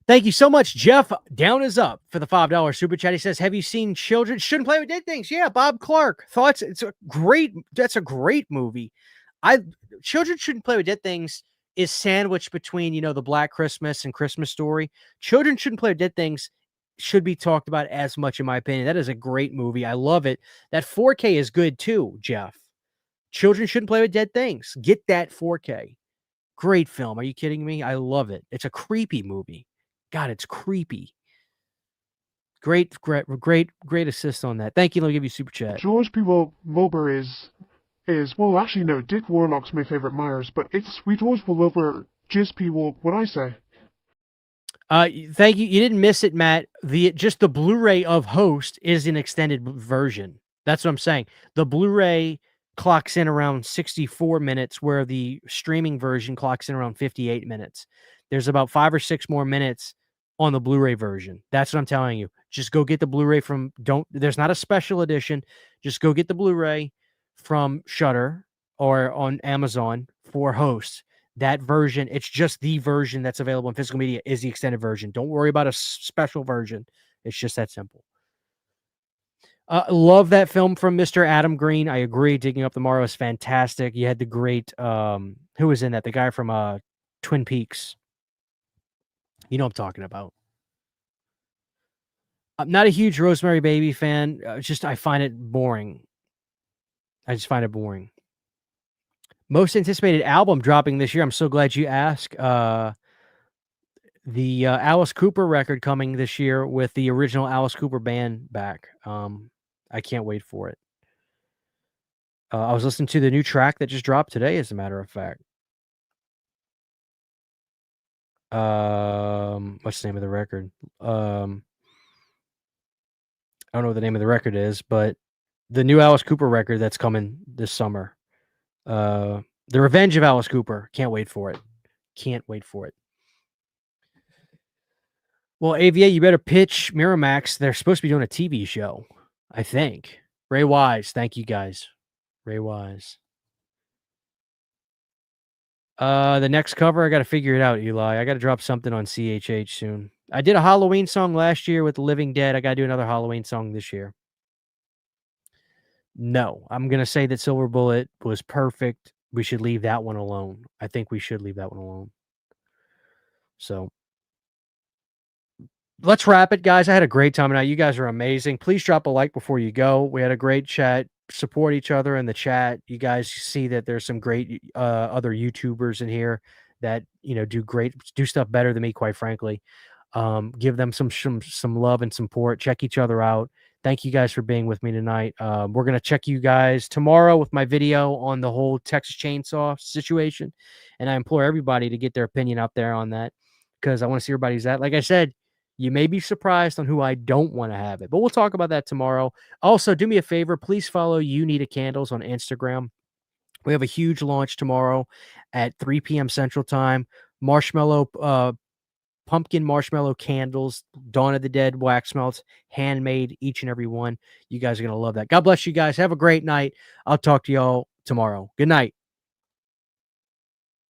S1: Thank you so much, Jeff. Down is up for the $5 super chat. He says, "Have you seen Children Shouldn't Play with Dead Things?" Yeah, Bob Clark. Thoughts? That's a great movie. Children Shouldn't Play with Dead Things is sandwiched between, the Black Christmas and Christmas Story. Children Shouldn't Play with Dead Things should be talked about as much, in my opinion. That is a great movie. I love it. That 4K is good too, Jeff. Children Shouldn't Play with Dead Things. Get that 4K. Great film. Are you kidding me? I love it. It's a creepy movie. God, it's creepy. Great assist on that. Thank you. Let me give you super chat.
S4: George P. Wilbur is, well, actually, no, Dick Warlock's my favorite Myers, but it's Sweet George Wilbur, just P. what I say.
S1: Thank you. You didn't miss it, Matt. Just the Blu-ray of Host is an extended version. That's what I'm saying. The Blu-ray clocks in around 64 minutes, where the streaming version clocks in around 58 minutes. There's about 5 or 6 more minutes on the Blu-ray version. That's what I'm telling you. Just go get the Blu-ray there's not a special edition. Just go get the Blu-ray from Shudder or on Amazon for Host. That version, it's just the version that's available in physical media is the extended version. Don't worry about a special version. It's just that simple. Love that film from Mr. Adam Green. I agree. Digging Up Tomorrow is fantastic. You had the great, who was in that? The guy from Twin Peaks. You know what I'm talking about. I'm not a huge Rosemary Baby fan. I find it boring. I just find it boring. Most anticipated album dropping this year. I'm so glad you asked. The Alice Cooper record coming this year with the original Alice Cooper band back. I can't wait for it. I was listening to the new track that just dropped today, as a matter of fact. What's the name of the record? I don't know what the name of the record is, but the new Alice Cooper record that's coming this summer. The Revenge of Alice Cooper. Can't wait for it. Well, AVA, you better pitch Miramax. They're supposed to be doing a TV show, I think. Ray Wise. Thank you, guys. Ray Wise. The next cover, I got to figure it out, Eli. I got to drop something on CHH soon. I did a Halloween song last year with The Living Dead. I got to do another Halloween song this year. No, I'm going to say that Silver Bullet was perfect. We should leave that one alone. I think we should leave that one alone. So let's wrap it, guys. I had a great time tonight. You guys are amazing. Please drop a like before you go. We had a great chat. Support each other in the chat. You guys see that there's some great other YouTubers in here that do stuff better than me, quite frankly. Give them some love and support. Check each other out. Thank you guys for being with me tonight. We're gonna check you guys tomorrow with my video on the whole Texas Chainsaw situation, and I implore everybody to get their opinion out there on that, because I want to see everybody's at. Like I said, you may be surprised on who I don't want to have it, but we'll talk about that tomorrow. Also, do me a favor. Please follow You Need a Candles on Instagram. We have a huge launch tomorrow at 3 p.m. Central Time. Marshmallow pumpkin marshmallow candles, Dawn of the Dead wax melts, handmade, each and every one. You guys are going to love that. God bless you guys. Have a great night. I'll talk to y'all tomorrow. Good night.